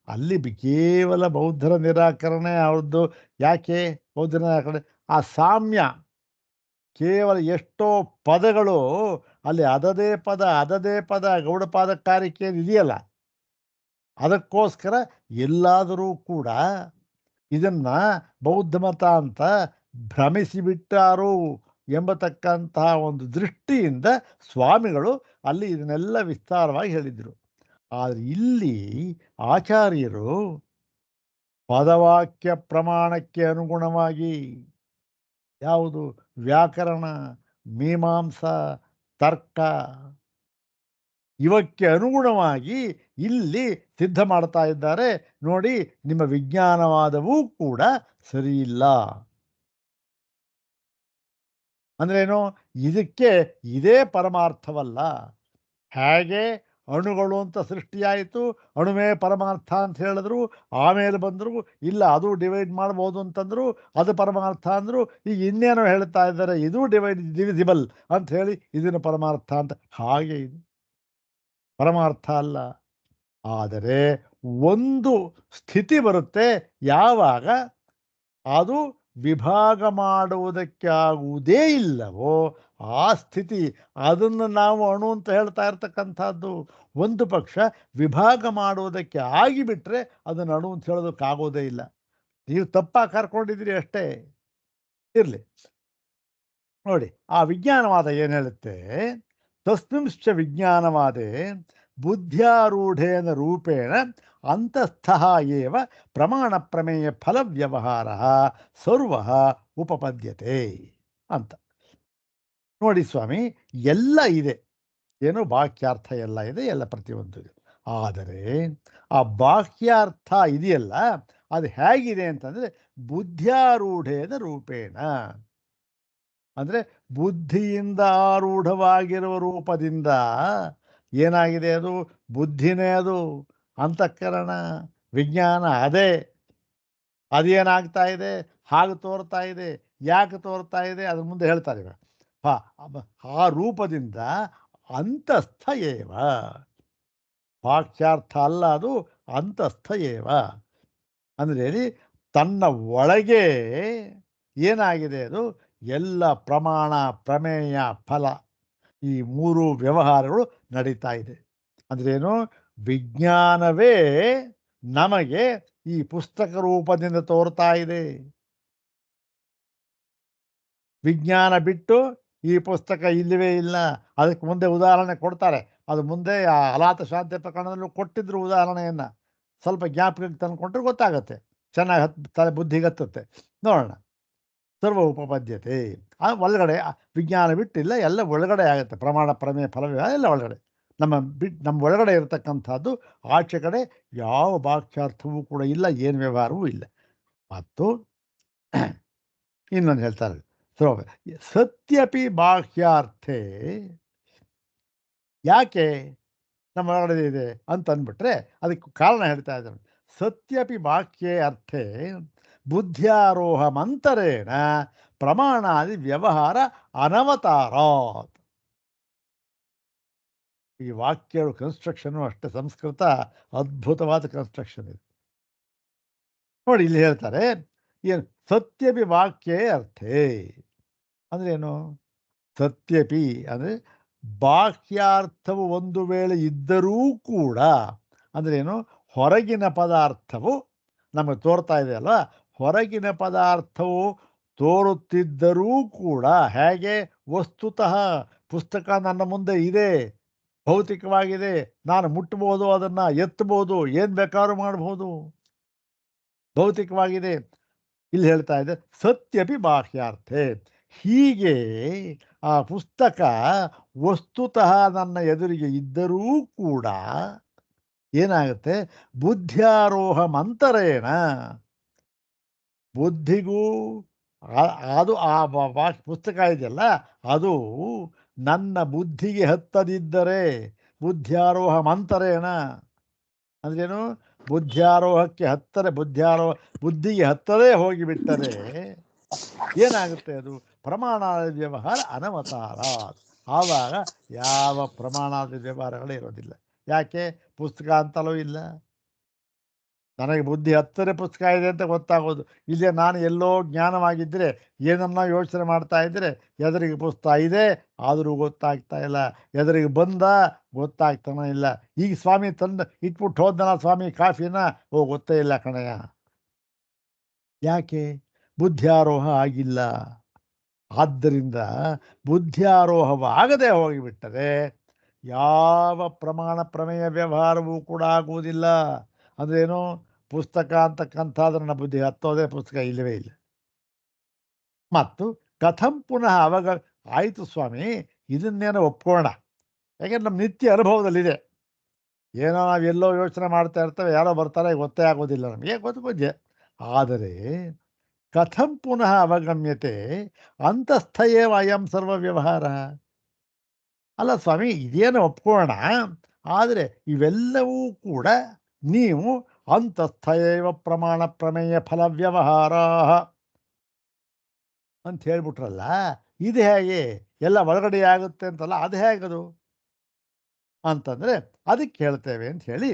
ಅಲ್ಲಿ ಕೇವಲ ಬೌದ್ಧರ ನಿರಾಕರಣೆ ಅವ್ರದ್ದು. ಯಾಕೆ ಬೌದ್ಧರ ನಿರಾಕರಣೆ? ಆ ಸಾಮ್ಯ, ಕೇವಲ ಎಷ್ಟೋ ಪದಗಳು ಅಲ್ಲಿ ಅದದೇ ಪದ ಗೌಡಪಾದಕಾರಿಕೆ ಇದೆಯಲ್ಲ, ಅದಕ್ಕೋಸ್ಕರ ಎಲ್ಲಾದರೂ ಕೂಡ ಇದನ್ನ ಬೌದ್ಧ ಮತ ಅಂತ ಭ್ರಮಿಸಿಬಿಟ್ಟಾರು ಎಂಬತಕ್ಕಂತಹ ಒಂದು ದೃಷ್ಟಿಯಿಂದ ಸ್ವಾಮಿಗಳು ಅಲ್ಲಿ ಇದನ್ನೆಲ್ಲ ವಿಸ್ತಾರವಾಗಿ ಹೇಳಿದರು. ಆದರೆ ಇಲ್ಲಿ ಆಚಾರ್ಯರು ಪದವಾಕ್ಯ ಪ್ರಮಾಣಕ್ಕೆ ಅನುಗುಣವಾಗಿ, ಯಾವುದು? ವ್ಯಾಕರಣ, ಮೀಮಾಂಸಾ, ತರ್ಕ, ಇವಕ್ಕೆ ಅನುಗುಣವಾಗಿ ಇಲ್ಲಿ ಸಿದ್ಧ ಮಾಡ್ತಾ ಇದ್ದಾರೆ. ನೋಡಿ, ನಿಮ್ಮ ವಿಜ್ಞಾನವಾದವೂ ಕೂಡ ಸರಿಯಿಲ್ಲ. ಅಂದ್ರೇನು? ಇದಕ್ಕೆ ಇದೇ ಪರಮಾರ್ಥವಲ್ಲ. ಹೇಗೆ ಅಣುಗಳು ಅಂತ ಸೃಷ್ಟಿಯಾಯಿತು, ಅಣುವೇ ಪರಮಾರ್ಥ ಅಂತ ಹೇಳಿದ್ರು, ಆಮೇಲೆ ಬಂದರು ಇಲ್ಲ ಅದು ಡಿವೈಡ್ ಮಾಡ್ಬೋದು ಅಂತಂದರು, ಅದು ಪರಮಾರ್ಥ ಅಂದರು. ಈಗ ಇನ್ನೇನೋ ಹೇಳ್ತಾ ಇದ್ದಾರೆ, ಇದು ಡಿವಿಸಿಬಲ್ ಅಂತ ಹೇಳಿ ಇದನ್ನು ಪರಮಾರ್ಥ ಅಂತ. ಹಾಗೆ ಇದು ಪರಮಾರ್ಥ ಅಲ್ಲ. ಆದರೆ ಒಂದು ಸ್ಥಿತಿ ಬರುತ್ತೆ, ಯಾವಾಗ ಅದು ವಿಭಾಗ ಮಾಡುವುದಕ್ಕೆ ಆಗುವುದೇ ಇಲ್ಲವೋ ಆ ಸ್ಥಿತಿ, ಅದನ್ನು ನಾವು ಅಣು ಅಂತ ಹೇಳ್ತಾ ಇರ್ತಕ್ಕಂಥದ್ದು. ಒಂದು ಪಕ್ಷ ವಿಭಾಗ ಮಾಡುವುದಕ್ಕೆ ಆಗಿಬಿಟ್ರೆ ಅದನ್ನು ಅಣು ಅಂತ ಹೇಳೋದಕ್ಕಾಗೋದೇ ಇಲ್ಲ. ನೀವು ತಪ್ಪಾಗಿ ಕರ್ಕೊಂಡಿದ್ದೀರಿ ಅಷ್ಟೇ. ಇರಲಿ ನೋಡಿ, ಆ ವಿಜ್ಞಾನವಾದ ಏನು ಹೇಳುತ್ತೆ? ತಸ್ಮಿಂಶ್ಚ ವಿಜ್ಞಾನವಾದೇ ಬುದ್ಧ್ಯಾರೂಢೇನ ರೂಪೇಣ ಅಂತಸ್ಥಃ ಏವ ಪ್ರಮಾಣ ಪ್ರಮೇಯ ಫಲ ವ್ಯವಹಾರ ಸರ್ವ ಉಪಪದ್ಯತೆ ಅಂತ. ನೋಡಿ ಸ್ವಾಮಿ, ಎಲ್ಲ ಇದೆ, ಏನು ಬಾಹ್ಯಾರ್ಥ ಎಲ್ಲ ಇದೆ, ಎಲ್ಲ ಪ್ರತಿಯೊಂದು ಇದೆ. ಆದರೆ ಆ ಬಾಹ್ಯಾರ್ಥ ಇದೆಯಲ್ಲ, ಅದು ಹೇಗಿದೆ ಅಂತಂದರೆ ಬುದ್ಧ್ಯಾರೂಢೇನ ರೂಪೇಣ, ಅಂದರೆ ಬುದ್ಧಿಯಿಂದ ಆರೂಢವಾಗಿರುವ ರೂಪದಿಂದ ಏನಾಗಿದೆ? ಅದು ಬುದ್ಧಿನೇ, ಅದು ಅಂತಃಕರಣ, ವಿಜ್ಞಾನ ಅದೇ. ಅದೇನಾಗ್ತಾ ಇದೆ? ಹಾಗೆ ತೋರ್ತಾ ಇದೆ. ಯಾಕೆ ತೋರ್ತಾ ಇದೆ? ಅದ್ರ ಮುಂದೆ ಹೇಳ್ತಾರೆ. ಆ ರೂಪದಿಂದ ಅಂತಸ್ಥ ಏವ, ವಾಕ್ಯಾರ್ಥ ಅಲ್ಲ, ಅದು ಅಂತಸ್ಥ ಏವ. ಅಂದರೆ ಹೇಳಿ ತನ್ನ ಒಳಗೆ ಏನಾಗಿದೆ? ಅದು ಎಲ್ಲ ಪ್ರಮಾಣ, ಪ್ರಮೇಯ, ಫಲ, ಈ ಮೂರು ವ್ಯವಹಾರಗಳು ನಡೀತಾ ಇದೆ. ಅಂದ್ರೇನು? ವಿಜ್ಞಾನವೇ ನಮಗೆ ಈ ಪುಸ್ತಕ ರೂಪದಿಂದ ತೋರ್ತಾ ಇದೆ. ವಿಜ್ಞಾನ ಬಿಟ್ಟು ಈ ಪುಸ್ತಕ ಇಲ್ಲವೇ ಇಲ್ಲ. ಅದಕ್ಕೆ ಮುಂದೆ ಉದಾಹರಣೆ ಕೊಡ್ತಾರೆ. ಅದು ಮುಂದೆ ಆ ಅಲಾತ ಶಾಂತಿ ಪ್ರಕರಣದಲ್ಲೂ ಕೊಟ್ಟಿದ್ರು ಉದಾಹರಣೆಯನ್ನು. ಸ್ವಲ್ಪ ಜ್ಞಾಪಕಕ್ಕೆ ತಂದುಕೊಂಡ್ರೆ ಗೊತ್ತಾಗತ್ತೆ, ಚೆನ್ನಾಗಿ ತಲೆ ಬುದ್ಧಿಗೆ ಹತ್ತುತ್ತೆ. ನೋಡೋಣ. ಸರ್ವ ಉಪಪದ್ಯತೆ, ಆ ಒಳಗಡೆ ವಿಜ್ಞಾನ ಬಿಟ್ಟಿಲ್ಲ, ಎಲ್ಲ ಒಳಗಡೆ ಆಗುತ್ತೆ. ಪ್ರಮಾಣ, ಪ್ರಮೇಯ, ಫಲ ಎಲ್ಲ ಒಳಗಡೆ. ನಮ್ಮ ಒಳಗಡೆ ಇರತಕ್ಕಂಥದ್ದು. ಆಚೆ ಕಡೆ ಯಾವ ವಾಕ್ಯಾರ್ಥವೂ ಕೂಡ ಇಲ್ಲ, ಏನು ವ್ಯವಹಾರವೂ ಇಲ್ಲ. ಮತ್ತು ಇನ್ನೊಂದು ಹೇಳ್ತಾರೆ, ಸತ್ಯಪಿ ಬಾಹ್ಯಾರ್ಥೆ. ಯಾಕೆ ನಮ್ಮ ಒಳಗಡೆ ಇದೆ ಅಂತ ಅಂದ್ಬಿಟ್ರೆ ಅದಕ್ಕೆ ಕಾರಣ ಹೇಳ್ತಾ ಇದ್ದಾರೆ. ಸತ್ಯಪಿ ಬಾಹ್ಯೇ ಅರ್ಥೆ ಬುದ್ಧ್ಯಾರೋಹ ಮಂತರೇಣ ಪ್ರಮಾಣಾದಿ ವ್ಯವಹಾರ ಅನವತಾರಾತ್. ಈ ವಾಕ್ಯಗಳು ಕನ್ಸ್ಟ್ರಕ್ಷನು ಅಷ್ಟೇ, ಸಂಸ್ಕೃತ ಅದ್ಭುತವಾದ ಕನ್ಸ್ಟ್ರಕ್ಷನ್ ಇದೆ ನೋಡಿ. ಇಲ್ಲಿ ಹೇಳ್ತಾರೆ, ಏನು ಸತ್ಯಪಿ ವಾಕ್ಯೇ ಅರ್ಥೇ ಅಂದ್ರೇನು? ಸತ್ಯಪಿ ಅಂದರೆ ಬಾಹ್ಯಾರ್ಥವು ಒಂದು ವೇಳೆ ಇದ್ದರೂ ಕೂಡ, ಅಂದ್ರೇನು? ಹೊರಗಿನ ಪದಾರ್ಥವು ನಮಗೆ ತೋರ್ತಾ ಇದೆ ಅಲ್ವಾ, ಹೊರಗಿನ ಪದಾರ್ಥವು ತೋರುತ್ತಿದ್ದರೂ ಕೂಡ ಹೇಗೆ ವಸ್ತುತಃ ಪುಸ್ತಕ ನನ್ನ ಮುಂದೆ ಇದೆ, ಭೌತಿಕವಾಗಿದೆ, ನಾನು ಮುಟ್ಟಬಹುದು, ಅದನ್ನು ಎತ್ತಬಹುದು, ಏನು ಬೇಕಾದ್ರೂ ಮಾಡಬಹುದು, ಭೌತಿಕವಾಗಿದೆ. ಇಲ್ಲಿ ಹೇಳ್ತಾ ಇದೆ ಸತ್ಯಪಿ ಬಾಹ್ಯಾರ್ಥೆ. ಹೀಗೆ ಆ ಪುಸ್ತಕ ವಸ್ತುತಃ ನನ್ನ ಎದುರಿಗೆ ಇದ್ದರೂ ಕೂಡ ಏನಾಗುತ್ತೆ, ಬುದ್ಧ್ಯಾರೋಹ ಮಂತರೇಣ ಬುದ್ಧಿಗೂ ಅದು ಪುಸ್ತಕ ಇದೆಯಲ್ಲ ಅದು ನನ್ನ ಬುದ್ಧಿಗೆ ಹತ್ತದಿದ್ದರೆ, ಬುದ್ಧ್ಯಾರೋಹ ಮಂತರೇಣ ಅಂದ್ರೇನು, ಬುದ್ಧ್ಯಾರೋಹಕ್ಕೆ ಬುದ್ಧಿಗೆ ಹತ್ತದೇ ಹೋಗಿಬಿಟ್ಟರೆ ಏನಾಗುತ್ತೆ, ಅದು ಪ್ರಮಾಣಾದ ವ್ಯವಹಾರ ಅನವತಾರ. ಆವಾಗ ಯಾವ ಪ್ರಮಾಣಾದ ವ್ಯವಹಾರಗಳೇ ಇರೋದಿಲ್ಲ. ಯಾಕೆ? ಪುಸ್ತಕ ಅಂತಲೂ ಇಲ್ಲ. ನನಗೆ ಬುದ್ಧಿ ಹತ್ತರೆ ಪುಸ್ತಕ ಇದೆ ಅಂತ ಗೊತ್ತಾಗೋದು. ಇಲ್ಲೇ ನಾನು ಎಲ್ಲೋ ಜ್ಞಾನವಾಗಿದ್ದರೆ, ಏನನ್ನ ಯೋಚನೆ ಮಾಡ್ತಾ ಇದ್ದರೆ ಎದುರಿಗೆ ಪುಸ್ತಕ ಇದೆ ಆದರೂ ಗೊತ್ತಾಗ್ತಾ ಇಲ್ಲ, ಎದುರಿಗೆ ಬಂದ ಗೊತ್ತಾಗ್ತಾನೆ ಇಲ್ಲ. ಈಗ ಸ್ವಾಮಿ ತಂದು ಇಟ್ಬಿಟ್ಟು ಹೋದನ ಸ್ವಾಮಿ ಕಾಫಿನ, ಗೊತ್ತೇ ಇಲ್ಲ ಕಣಯ್ಯ. ಯಾಕೆ? ಬುದ್ಧ್ಯಾರೋಹ ಆಗಿಲ್ಲ. ಆದ್ದರಿಂದ ಬುದ್ಧ್ಯಾರೋಹವಾಗದೆ ಹೋಗಿಬಿಟ್ಟರೆ ಯಾವ ಪ್ರಮಾಣ ಪ್ರಮೇಯ ವ್ಯವಹಾರವೂ ಕೂಡ ಆಗುವುದಿಲ್ಲ. ಅಂದ್ರೇನು, ಪುಸ್ತಕ ಅಂತಕ್ಕಂಥದ್ದು ನನ್ನ ಬುದ್ಧಿ ಹತ್ತೋದೇ ಪುಸ್ತಕ ಇಲ್ಲವೇ ಇಲ್ಲ. ಮತ್ತು ಕಥಂ ಪುನಃ ಆಯಿತು ಸ್ವಾಮಿ, ಇದನ್ನೇನೋ ಒಪ್ಕೋಣ, ಯಾಕೆಂದ್ರೆ ನಮ್ಮ ನಿತ್ಯ ಅನುಭವದಲ್ಲಿದೆ. ಏನೋ ನಾವು ಎಲ್ಲೋ ಯೋಚನೆ ಮಾಡ್ತಾ ಇರ್ತೇವೆ, ಯಾರೋ ಬರ್ತಾರೆ, ಗೊತ್ತೇ ಆಗೋದಿಲ್ಲ ನಮಗೆ, ಗೊತ್ತೇ. ಆದರೆ ಕಥಂ ಪುನಃ ಅವಗಮ್ಯತೆ ಅಂತಸ್ಥಯೇವ ಅಯಂ ಸರ್ವ ವ್ಯವಹಾರ. ಅಲ್ಲ ಸ್ವಾಮಿ, ಇದೇನು ಒಪ್ಕೋಣ, ಆದರೆ ಇವೆಲ್ಲವೂ ಕೂಡ ನೀವು ಅಂತಸ್ಥಯೇವ ಪ್ರಮಾಣ ಪ್ರಮೇಯ ಫಲ ವ್ಯವಹಾರ ಅಂತ ಹೇಳ್ಬಿಟ್ರಲ್ಲ, ಇದು ಹೇಗೆ ಎಲ್ಲ ಒಳಗಡೆ ಆಗುತ್ತೆ ಅಂತಲ್ಲ, ಅದು ಹೇಗದು ಅಂತಂದರೆ ಅದಕ್ಕೆ ಹೇಳ್ತೇವೆ ಅಂತ ಹೇಳಿ,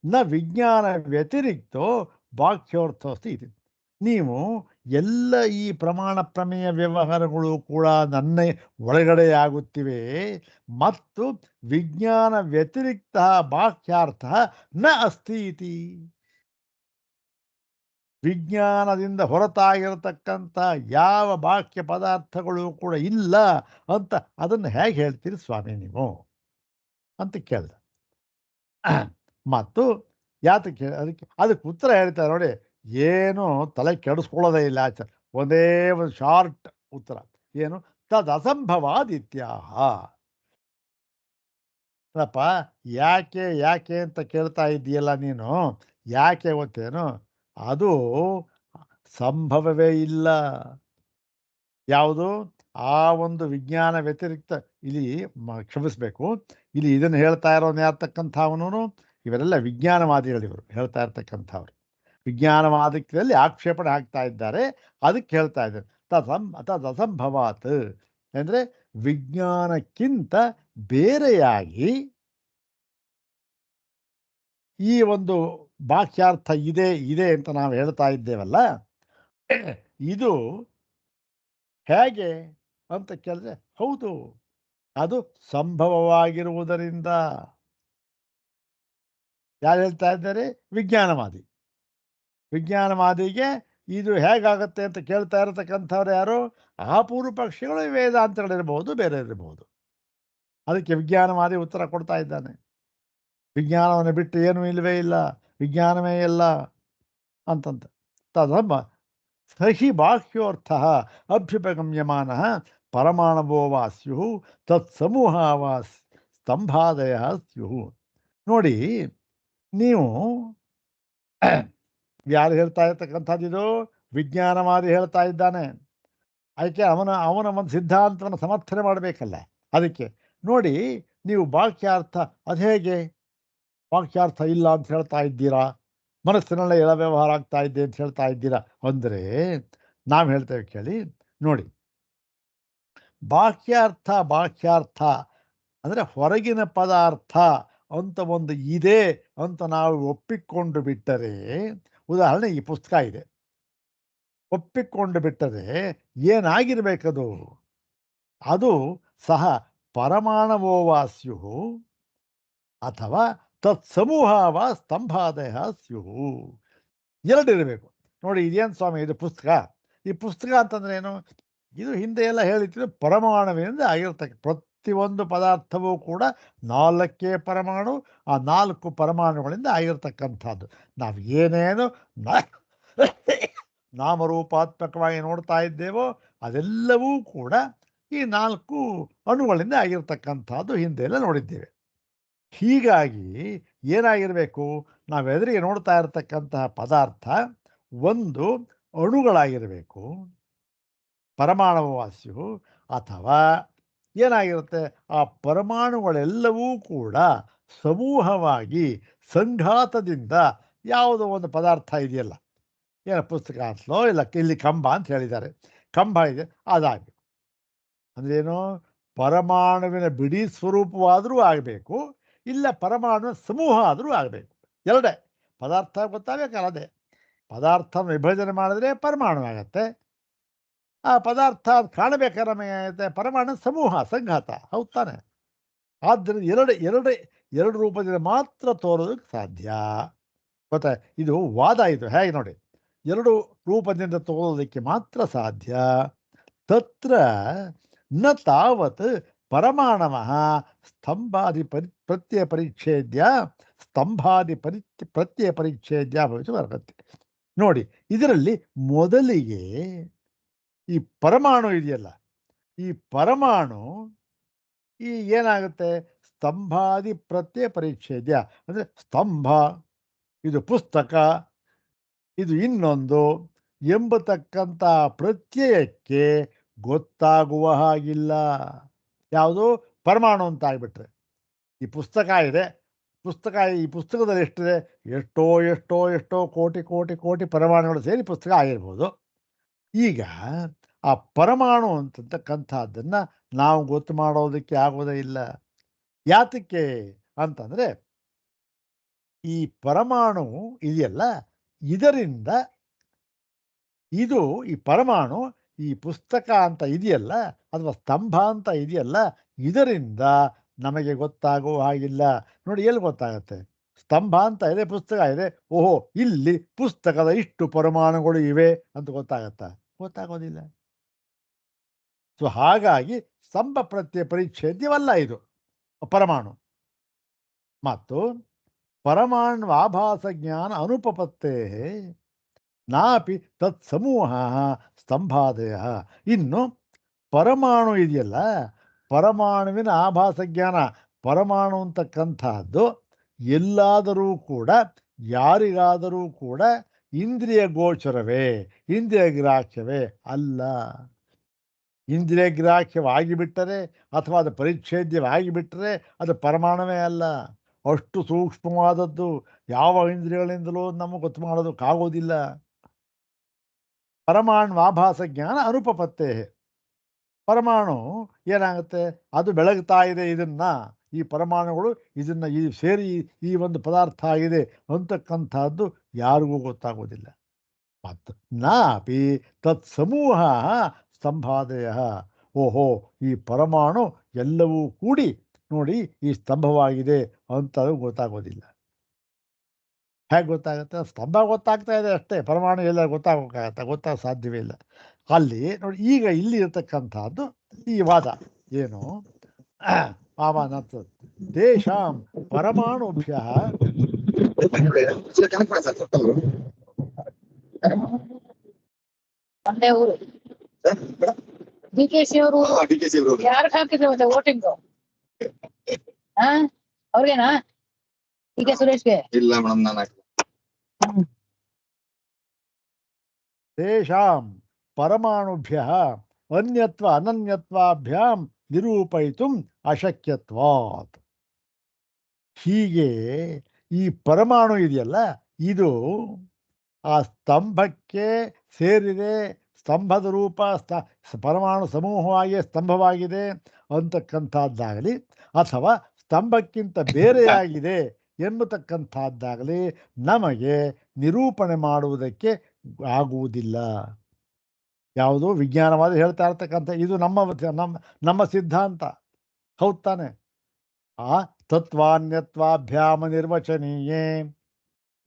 ನ ವಿಜ್ಞಾನ ವ್ಯತಿರಿಕ್ತೋ ಬಾಹ್ಯೋರ್ಥೋಸ್ತಿ ಇದೆ. ನೀವು ಎಲ್ಲ ಈ ಪ್ರಮಾಣ ಪ್ರಮೇಯ ವ್ಯವಹಾರಗಳು ಕೂಡ ನನ್ನ ಒಳಗಡೆ ಆಗುತ್ತಿವೆ, ಮತ್ತು ವಿಜ್ಞಾನ ವ್ಯತಿರಿಕ್ತ ಬಾಹ್ಯಾರ್ಥ ನ ಅಸ್ತಿ ಇತಿ. ವಿಜ್ಞಾನದಿಂದ ಹೊರತಾಗಿರತಕ್ಕಂಥ ಯಾವ ಬಾಹ್ಯ ಪದಾರ್ಥಗಳು ಕೂಡ ಇಲ್ಲ ಅಂತ ಅದನ್ನು ಹೇಗೆ ಹೇಳ್ತೀರಿ ಸ್ವಾಮಿ ನೀವು ಅಂತ ಕೇಳಿದ. ಮತ್ತು ಯಾತಕ್ಕೆ ಅದಕ್ಕೆ ಉತ್ತರ ಹೇಳ್ತಾರೆ ನೋಡಿ, ಏನು ತಲೆ ಕೆಡಿಸ್ಕೊಳ್ಳೋದೇ ಇಲ್ಲ ಆಚಾರ. ಒಂದೇ ಒಂದು ಶಾರ್ಟ್ ಉತ್ತರ ಏನು, ತದ್ ಅಸಂಭವಾದಿತ್ಯಾಹ. ಅಲ್ಲಪ್ಪ, ಯಾಕೆ ಯಾಕೆ ಅಂತ ಕೇಳ್ತಾ ಇದ್ದೀಯಲ್ಲ ನೀನು, ಯಾಕೆ ಗೊತ್ತೇನು, ಅದು ಸಂಭವವೇ ಇಲ್ಲ. ಯಾವುದು? ಆ ಒಂದು ವಿಜ್ಞಾನ ವ್ಯತಿರಿಕ್ತ. ಇಲ್ಲಿ ಕ್ಷಮಿಸಬೇಕು, ಇಲ್ಲಿ ಇದನ್ನು ಹೇಳ್ತಾ ಇರೋನು ಯಾರ್ತಕ್ಕಂಥವನು, ಇವರೆಲ್ಲ ವಿಜ್ಞಾನವಾದಿಗಳಿವರು ಹೇಳ್ತಾ ಇರ್ತಕ್ಕಂಥವ್ರು. ವಿಜ್ಞಾನವಾದದಲ್ಲಿ ಆಕ್ಷೇಪಣೆ ಹಾಕ್ತಾ ಇದ್ದಾರೆ, ಅದಕ್ಕೆ ಹೇಳ್ತಾ ಇದ್ದಾರೆ ತದಸಂಭವಾತ್ ಅಂದರೆ ವಿಜ್ಞಾನಕ್ಕಿಂತ ಬೇರೆಯಾಗಿ ಈ ಒಂದು ಬಾಹ್ಯಾರ್ಥ ಇದೆ ಇದೆ ಅಂತ ನಾವು ಹೇಳ್ತಾ ಇದ್ದೇವಲ್ಲ, ಇದು ಹೇಗೆ ಅಂತ ಕೇಳಿದ್ರೆ ಹೌದು, ಅದು ಸಂಭವವಾಗಿರುವುದರಿಂದ. ಯಾರು ಹೇಳ್ತಾ ಇದ್ದಾರೆ? ವಿಜ್ಞಾನವಾದಿ. ವಿಜ್ಞಾನವಾದಿಗೆ ಇದು ಹೇಗಾಗತ್ತೆ ಅಂತ ಕೇಳ್ತಾ ಇರತಕ್ಕಂಥವ್ರು ಯಾರು? ಆ ಪೂರ್ವ ಪಕ್ಷಿಗಳು ವೇದಾಂತಗಳಿರ್ಬೋದು, ಬೇರೆ ಇರಬಹುದು. ಅದಕ್ಕೆ ವಿಜ್ಞಾನವಾದಿ ಉತ್ತರ ಕೊಡ್ತಾ ಇದ್ದಾನೆ, ವಿಜ್ಞಾನವನ್ನು ಬಿಟ್ಟು ಏನೂ ಇಲ್ಲವೇ ಇಲ್ಲ, ವಿಜ್ಞಾನವೇ ಇಲ್ಲ ಅಂತಂತ. ತದಮ್ಮ ಸಹಿ ಬಾಹ್ಯೋರ್ಥ ಅಭ್ಯುಪಗಮ್ಯಮಾನ ಪರಮಾಣವೋ ವಾ ಸ್ಯು ತತ್ಸಮೂಹ ವಾ ಸ್ತಂಭಾದಯ ಸ್ಯು. ನೋಡಿ, ನೀವು ಯಾರು ಹೇಳ್ತಾ ಇರ್ತಕ್ಕಂಥದ್ದು? ಇದು ವಿಜ್ಞಾನವಾದಿ ಹೇಳ್ತಾ ಇದ್ದಾನೆ. ಅದಕ್ಕೆ ಅವನ ಒಂದು ಸಿದ್ಧಾಂತವನ್ನು ಸಮರ್ಥನೆ ಮಾಡಬೇಕಲ್ಲ. ಅದಕ್ಕೆ ನೋಡಿ, ನೀವು ಬಾಹ್ಯಾರ್ಥ ಅದು ಹೇಗೆ ವಾಕ್ಯಾರ್ಥ ಇಲ್ಲ ಅಂತ ಹೇಳ್ತಾ ಇದ್ದೀರಾ, ಮನಸ್ಸಿನಲ್ಲೇ ಎಲ್ಲ ವ್ಯವಹಾರ ಆಗ್ತಾ ಇದೆ ಅಂತ ಹೇಳ್ತಾ ಇದ್ದೀರಾ ಅಂದರೆ ನಾವು ಹೇಳ್ತೇವೆ ಕೇಳಿ ನೋಡಿ. ಬಾಹ್ಯಾರ್ಥ ಅಂದರೆ ಹೊರಗಿನ ಪದಾರ್ಥ ಅಂತ ಒಂದು ಇದೆ ಅಂತ ನಾವು ಒಪ್ಪಿಕೊಂಡು ಬಿಟ್ಟರೆ, ಉದಾಹರಣೆ ಈ ಪುಸ್ತಕ ಇದೆ, ಒಪ್ಪಿಕೊಂಡು ಬಿಟ್ಟರೆ ಏನಾಗಿರ್ಬೇಕದು? ಅದು ಸಹ ಪರಮಾಣವೋವಾ ಸ್ಯು ಅಥವಾ ತತ್ಸಮೂಹವ ಸ್ತಂಭಾದಯ ಸ್ಯು. ಎರಡಿರಬೇಕು. ನೋಡಿ, ಇದೇನು ಸ್ವಾಮಿ ಇದು ಪುಸ್ತಕ, ಈ ಪುಸ್ತಕ ಅಂತಂದ್ರೆ ಏನು? ಇದು ಹಿಂದೆ ಎಲ್ಲ ಹೇಳಿದ್ರು ಪರಮಾಣುವಿನಿಂದ ಆಗಿರ್ತಕ್ಕ ಪ್ರತಿಯೊಂದು ಪದಾರ್ಥವೂ ಕೂಡ 4 ಪರಮಾಣು, ಆ 4 ಪರಮಾಣುಗಳಿಂದ ಆಗಿರ್ತಕ್ಕಂಥದ್ದು. ನಾವು ಏನೇನು ನಾಮರೂಪಾತ್ಮಕವಾಗಿ ನೋಡ್ತಾ ಇದ್ದೇವೋ ಅದೆಲ್ಲವೂ ಕೂಡ ಈ 4 ಅಣುಗಳಿಂದ ಆಗಿರ್ತಕ್ಕಂಥದ್ದು ಹಿಂದೆ ಎಲ್ಲ ನೋಡಿದ್ದೇವೆ. ಹೀಗಾಗಿ ಏನಾಗಿರಬೇಕು, ನಾವು ಎದುರಿಗೆ ನೋಡ್ತಾ ಇರತಕ್ಕಂತಹ ಪದಾರ್ಥ ಒಂದು ಅಣುಗಳಾಗಿರಬೇಕು, ಪರಮಾಣುವಾಸ್ಯು, ಅಥವಾ ಏನಾಗಿರುತ್ತೆ ಆ ಪರಮಾಣುಗಳೆಲ್ಲವೂ ಕೂಡ ಸಮೂಹವಾಗಿ ಸಂಘಾತದಿಂದ ಯಾವುದೋ ಒಂದು ಪದಾರ್ಥ ಇದೆಯಲ್ಲ, ಏನೋ ಪುಸ್ತಕ ಅಂತಲೋ ಇಲ್ಲ ಇಲ್ಲಿ ಕಂಬ ಅಂತ ಹೇಳಿದ್ದಾರೆ, ಕಂಬ ಇದೆ ಅದಾಗಿ ಅಂದ್ರೇನು, ಪರಮಾಣುವಿನ ಬಿಡಿ ಸ್ವರೂಪವಾದರೂ ಆಗಬೇಕು, ಇಲ್ಲ ಪರಮಾಣುವಿನ ಸಮೂಹ ಆದರೂ ಆಗಬೇಕು. ಎರಡೇ ಪದಾರ್ಥ ಗೊತ್ತಾಗಬೇಕಲ್ಲ, ಅದೇ ಪದಾರ್ಥ ವಿಭಜನೆ ಮಾಡಿದ್ರೆ ಪರಮಾಣು ಆಗತ್ತೆ, ಆ ಪದಾರ್ಥ ಕಾಣಬೇಕಾದ್ರೆ ನಮಗೆ ಪರಮಾಣು ಸಮೂಹ ಸಂಘಾತ, ಹೌದು ತಾನೆ? ಆದ್ದರಿಂದ ಎರಡು ರೂಪದಿಂದ ಮಾತ್ರ ತೋರೋದಕ್ಕೆ ಸಾಧ್ಯ. ಗೊತ್ತಾ, ಇದು ವಾದ, ಇದು ಹೇಗೆ ನೋಡಿ, 2 ರೂಪದಿಂದ ತೋರೋದಕ್ಕೆ ಮಾತ್ರ ಸಾಧ್ಯ. ತತ್ರ ನ ತಾವತ್ ಪರಮಾಣವ ಸ್ತಂಭಾದಿ ಪ್ರತ್ಯಯ ಪರಿಚ್ಛೇದ್ಯ ಪ್ರತ್ಯಯ ಪರಿಚ್ಛೇದ್ಯ ಭವಿಷ್ಯವಾಗುತ್ತೆ. ನೋಡಿ, ಇದರಲ್ಲಿ ಮೊದಲಿಗೆ ಈ ಪರಮಾಣು ಇದೆಯಲ್ಲ, ಈ ಪರಮಾಣು ಈ ಏನಾಗುತ್ತೆ, ಸ್ತಂಭಾದಿ ಪ್ರತ್ಯಯ ಪರಿಚ್ಛೇದ್ಯ ಅಂದರೆ ಸ್ತಂಭ ಇದು ಪುಸ್ತಕ ಇದು ಇನ್ನೊಂದು ಎಂಬತಕ್ಕಂಥ ಪ್ರತ್ಯಯಕ್ಕೆ ಗೊತ್ತಾಗುವ ಹಾಗಿಲ್ಲ. ಯಾವುದು ಪರಮಾಣು ಅಂತ ಆಗಿಬಿಟ್ರೆ, ಈ ಪುಸ್ತಕ ಇದೆ, ಈ ಪುಸ್ತಕದಲ್ಲಿ ಎಷ್ಟಿದೆ, ಎಷ್ಟೋ ಎಷ್ಟೋ ಎಷ್ಟೋ ಕೋಟಿ ಕೋಟಿ ಕೋಟಿ ಪರಮಾಣುಗಳು ಸೇರಿ ಪುಸ್ತಕ ಆಗಿರ್ಬೋದು. ಈಗ ಆ ಪರಮಾಣು ಅಂತಕ್ಕಂಥದ್ದನ್ನು ನಾವು ಗೊತ್ತು ಮಾಡೋದಕ್ಕೆ ಆಗೋದೇ ಇಲ್ಲ. ಯಾತಕ್ಕೆ ಅಂತಂದರೆ, ಈ ಪರಮಾಣು ಇದೆಯಲ್ಲ, ಇದರಿಂದ ಈ ಪರಮಾಣು ಈ ಪುಸ್ತಕ ಅಂತ ಇದೆಯಲ್ಲ ಅಥವಾ ಸ್ತಂಭ ಅಂತ ಇದೆಯಲ್ಲ, ಇದರಿಂದ ನಮಗೆ ಗೊತ್ತಾಗುವ ಹಾಗಿಲ್ಲ. ನೋಡಿ, ಎಲ್ಲಿ ಗೊತ್ತಾಗತ್ತೆ? ಸ್ತಂಭ ಅಂತ ಇದೆ, ಪುಸ್ತಕ ಇದೆ, ಓಹೋ ಇಲ್ಲಿ ಪುಸ್ತಕದ ಇಷ್ಟು ಪರಮಾಣುಗಳು ಇವೆ ಅಂತ ಗೊತ್ತಾಗತ್ತಾ? ಗೊತ್ತಾಗೋದಿಲ್ಲ. ಸೊ ಹಾಗಾಗಿ ಸ್ತಂಭ ಪ್ರತ್ಯಯ ಪರಿಚ್ಛೇದ್ಯವಲ್ಲ ಇದು ಪರಮಾಣು. ಮತ್ತು ಪರಮಾಣು ಆಭಾಸ ಜ್ಞಾನ ಅನುಪಪತ್ತೇ ನಾಪಿ ತತ್ ಸಮೂಹ ಸ್ತಂಭಾದಯ. ಇನ್ನು ಪರಮಾಣು ಇದೆಯಲ್ಲ, ಪರಮಾಣುವಿನ ಆಭಾಸ ಜ್ಞಾನ, ಪರಮಾಣು ಅಂತಕ್ಕಂಥದ್ದು ಎಲ್ಲಾದರೂ ಕೂಡ ಯಾರಿಗಾದರೂ ಕೂಡ ಇಂದ್ರಿಯ ಗೋಚರವೇ, ಇಂದ್ರಿಯ ಗ್ರಾಹ್ಯವೇ ಅಲ್ಲ. ಇಂದ್ರಿಯ ಗ್ರಾಹ್ಯವಾಗಿಬಿಟ್ಟರೆ ಅಥವಾ ಅದು ಪರಿಚ್ಛೇದ್ಯವಾಗಿಬಿಟ್ಟರೆ ಅದು ಪರಮಾಣುವೇ ಅಲ್ಲ. ಅಷ್ಟು ಸೂಕ್ಷ್ಮವಾದದ್ದು ಯಾವ ಇಂದ್ರಿಯಗಳಿಂದಲೂ ನಮಗೆ ಗೊತ್ತು ಮಾಡೋದಕ್ಕಾಗೋದಿಲ್ಲ. ಪರಮಾಣು ಆಭಾಸ ಜ್ಞಾನ ಅನುಪಪತ್ತೆ. ಪರಮಾಣು ಏನಾಗುತ್ತೆ, ಅದು ಬೆಳಗ್ತಾ ಇದೆ ಇದನ್ನ, ಈ ಪರಮಾಣುಗಳು ಇದನ್ನ ಈ ಸೇರಿ ಈ ಒಂದು ಪದಾರ್ಥ ಆಗಿದೆ ಅಂತಕ್ಕಂಥದ್ದು ಯಾರಿಗೂ ಗೊತ್ತಾಗೋದಿಲ್ಲ. ಮತ್ತು ನಾಪಿ ತತ್ ಸಮೂಹ ಸ್ತಂಭಾದಯ. ಓಹೋ, ಈ ಪರಮಾಣು ಎಲ್ಲವೂ ಕೂಡಿ ನೋಡಿ ಈ ಸ್ತಂಭವಾಗಿದೆ ಅಂತ ಗೊತ್ತಾಗೋದಿಲ್ಲ. ಹೇಗೆ ಗೊತ್ತಾಗುತ್ತೆ? ಸ್ತಂಭ ಗೊತ್ತಾಗ್ತಾ ಇದೆ ಅಷ್ಟೇ, ಪರಮಾಣು ಎಲ್ಲ ಗೊತ್ತಾಗ ಸಾಧ್ಯವೇ ಇಲ್ಲ. ಅಲ್ಲಿ ನೋಡಿ, ಈಗ ಇಲ್ಲಿ ಇರತಕ್ಕಂಥದ್ದು ಈ ವಾದ ಏನು, ತೇಷಾಂ ಪರಮಾಣುಭ್ಯ DKC ಅವರು ಯಾರಿಗೆ ಹಾಕಿದ್ರು ಮತ್ತೆ ವೋಟಿಂಗ್? ಅವ್ರಿಗೇನಾ? DK ಸುರೇಶ್ಗೆ ಇಲ್ಲ ಮೇಡಮ್, ನಾನು ತೇಷಾಂ ಪರಮಾಣುಭ್ಯ ಅನ್ಯತ್ವ ಅನನ್ಯತ್ವಾಭ್ಯಾಂ ನಿರೂಪಯಿತು ಅಶಕ್ಯತ್ವಾತ್. ಹೀಗೆ ಈ ಪರಮಾಣು ಇದೆಯಲ್ಲ, ಇದು ಆ ಸ್ತಂಭಕ್ಕೆ ಸೇರಿದೆ, ಸ್ತಂಭದ ರೂಪ ಪರಮಾಣು ಸಮೂಹವಾಗಿ ಸ್ತಂಭವಾಗಿದೆ ಅಂತಕ್ಕಂಥದ್ದಾಗಲಿ, ಅಥವಾ ಸ್ತಂಭಕ್ಕಿಂತ ಬೇರೆಯಾಗಿದೆ ಎಂಬತಕ್ಕಂಥದ್ದಾಗಲಿ ನಮಗೆ ನಿರೂಪಣೆ ಮಾಡುವುದಕ್ಕೆ ಆಗುವುದಿಲ್ಲ. ಯಾವುದು ವಿಜ್ಞಾನವಾದ ಹೇಳ್ತಾ ಇರ್ತಕ್ಕಂಥ ಇದು ನಮ್ಮ ಸಿದ್ಧಾಂತ, ಹೌದು ತಾನೆ? ಆ ತತ್ವಾನ್ಯತ್ವಾಭ್ಯಾಮ ನಿರ್ವಚನೀಯೇ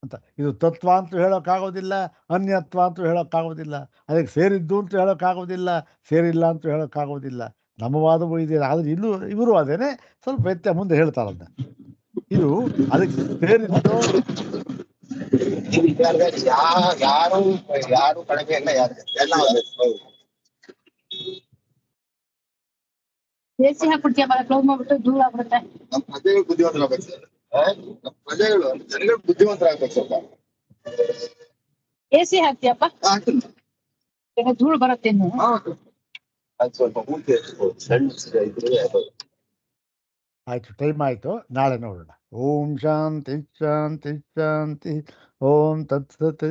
ಅಂತ. ಇದು ತತ್ವ ಅಂತೂ ಹೇಳೋಕ್ಕಾಗೋದಿಲ್ಲ, ಅನ್ಯತ್ವ ಅಂತೂ ಹೇಳೋಕ್ಕಾಗೋದಿಲ್ಲ, ಅದಕ್ಕೆ ಸೇರಿದ್ದು ಅಂತ ಹೇಳೋಕ್ಕಾಗೋದಿಲ್ಲ, ಸೇರಿಲ್ಲ ಅಂತೂ ಹೇಳೋಕ್ಕಾಗೋದಿಲ್ಲ. ನಮ್ಮ ವಾದವೂ ಇದೆ. ಆದರೆ ಇವರು ಅದೇನೆ ಸ್ವಲ್ಪ ವ್ಯತ್ಯಾಸ ಮುಂದೆ ಹೇಳ್ತಾರಲ್ಲ. ಇದು ಅದಕ್ಕೆ ಸೇರಿದ್ದು ಯಾರು ಕಡಿಮೆ ಇಲ್ಲ, ಎಲ್ಲ ಎಸಿ ಹಾಕ್ಬಿಡ್ತೀಯ ಕ್ಲೋಸ್ ಮಾಡ್ಬಿಟ್ಟು ದೂರ ಆಗ್ಬಿಡುತ್ತೆ. ನಮ್ಮ ಪ್ರಜೆಗಳು ಬುದ್ಧಿವಂತರಾಗಬೇಕು ಸರ್. ನಮ್ಮ ಪ್ರಜೆಗಳು ಜನಗಳು ಬುದ್ಧಿವಂತರಾಗಬೇಕು ಸ್ವಲ್ಪ. ಎಸಿ ಹಾಕ್ತೀಯಪ್ಪ, ಧೂಳು ಬರುತ್ತೆ ಇನ್ನು. ಅದು ಸ್ವಲ್ಪ ಮೂರ್ತಿ ಸಣ್ಣ ಇದ್ರೆ ಆಯಿತು, ಟೈಮ್ ಆಯಿತು, ನಾಳೆ ನೋಡೋಣ. ಓಂ ಶಾಂತಿ ಶಾಂತಿ ಶಾಂತಿ. ಓಂ ತತ್ಸತ್.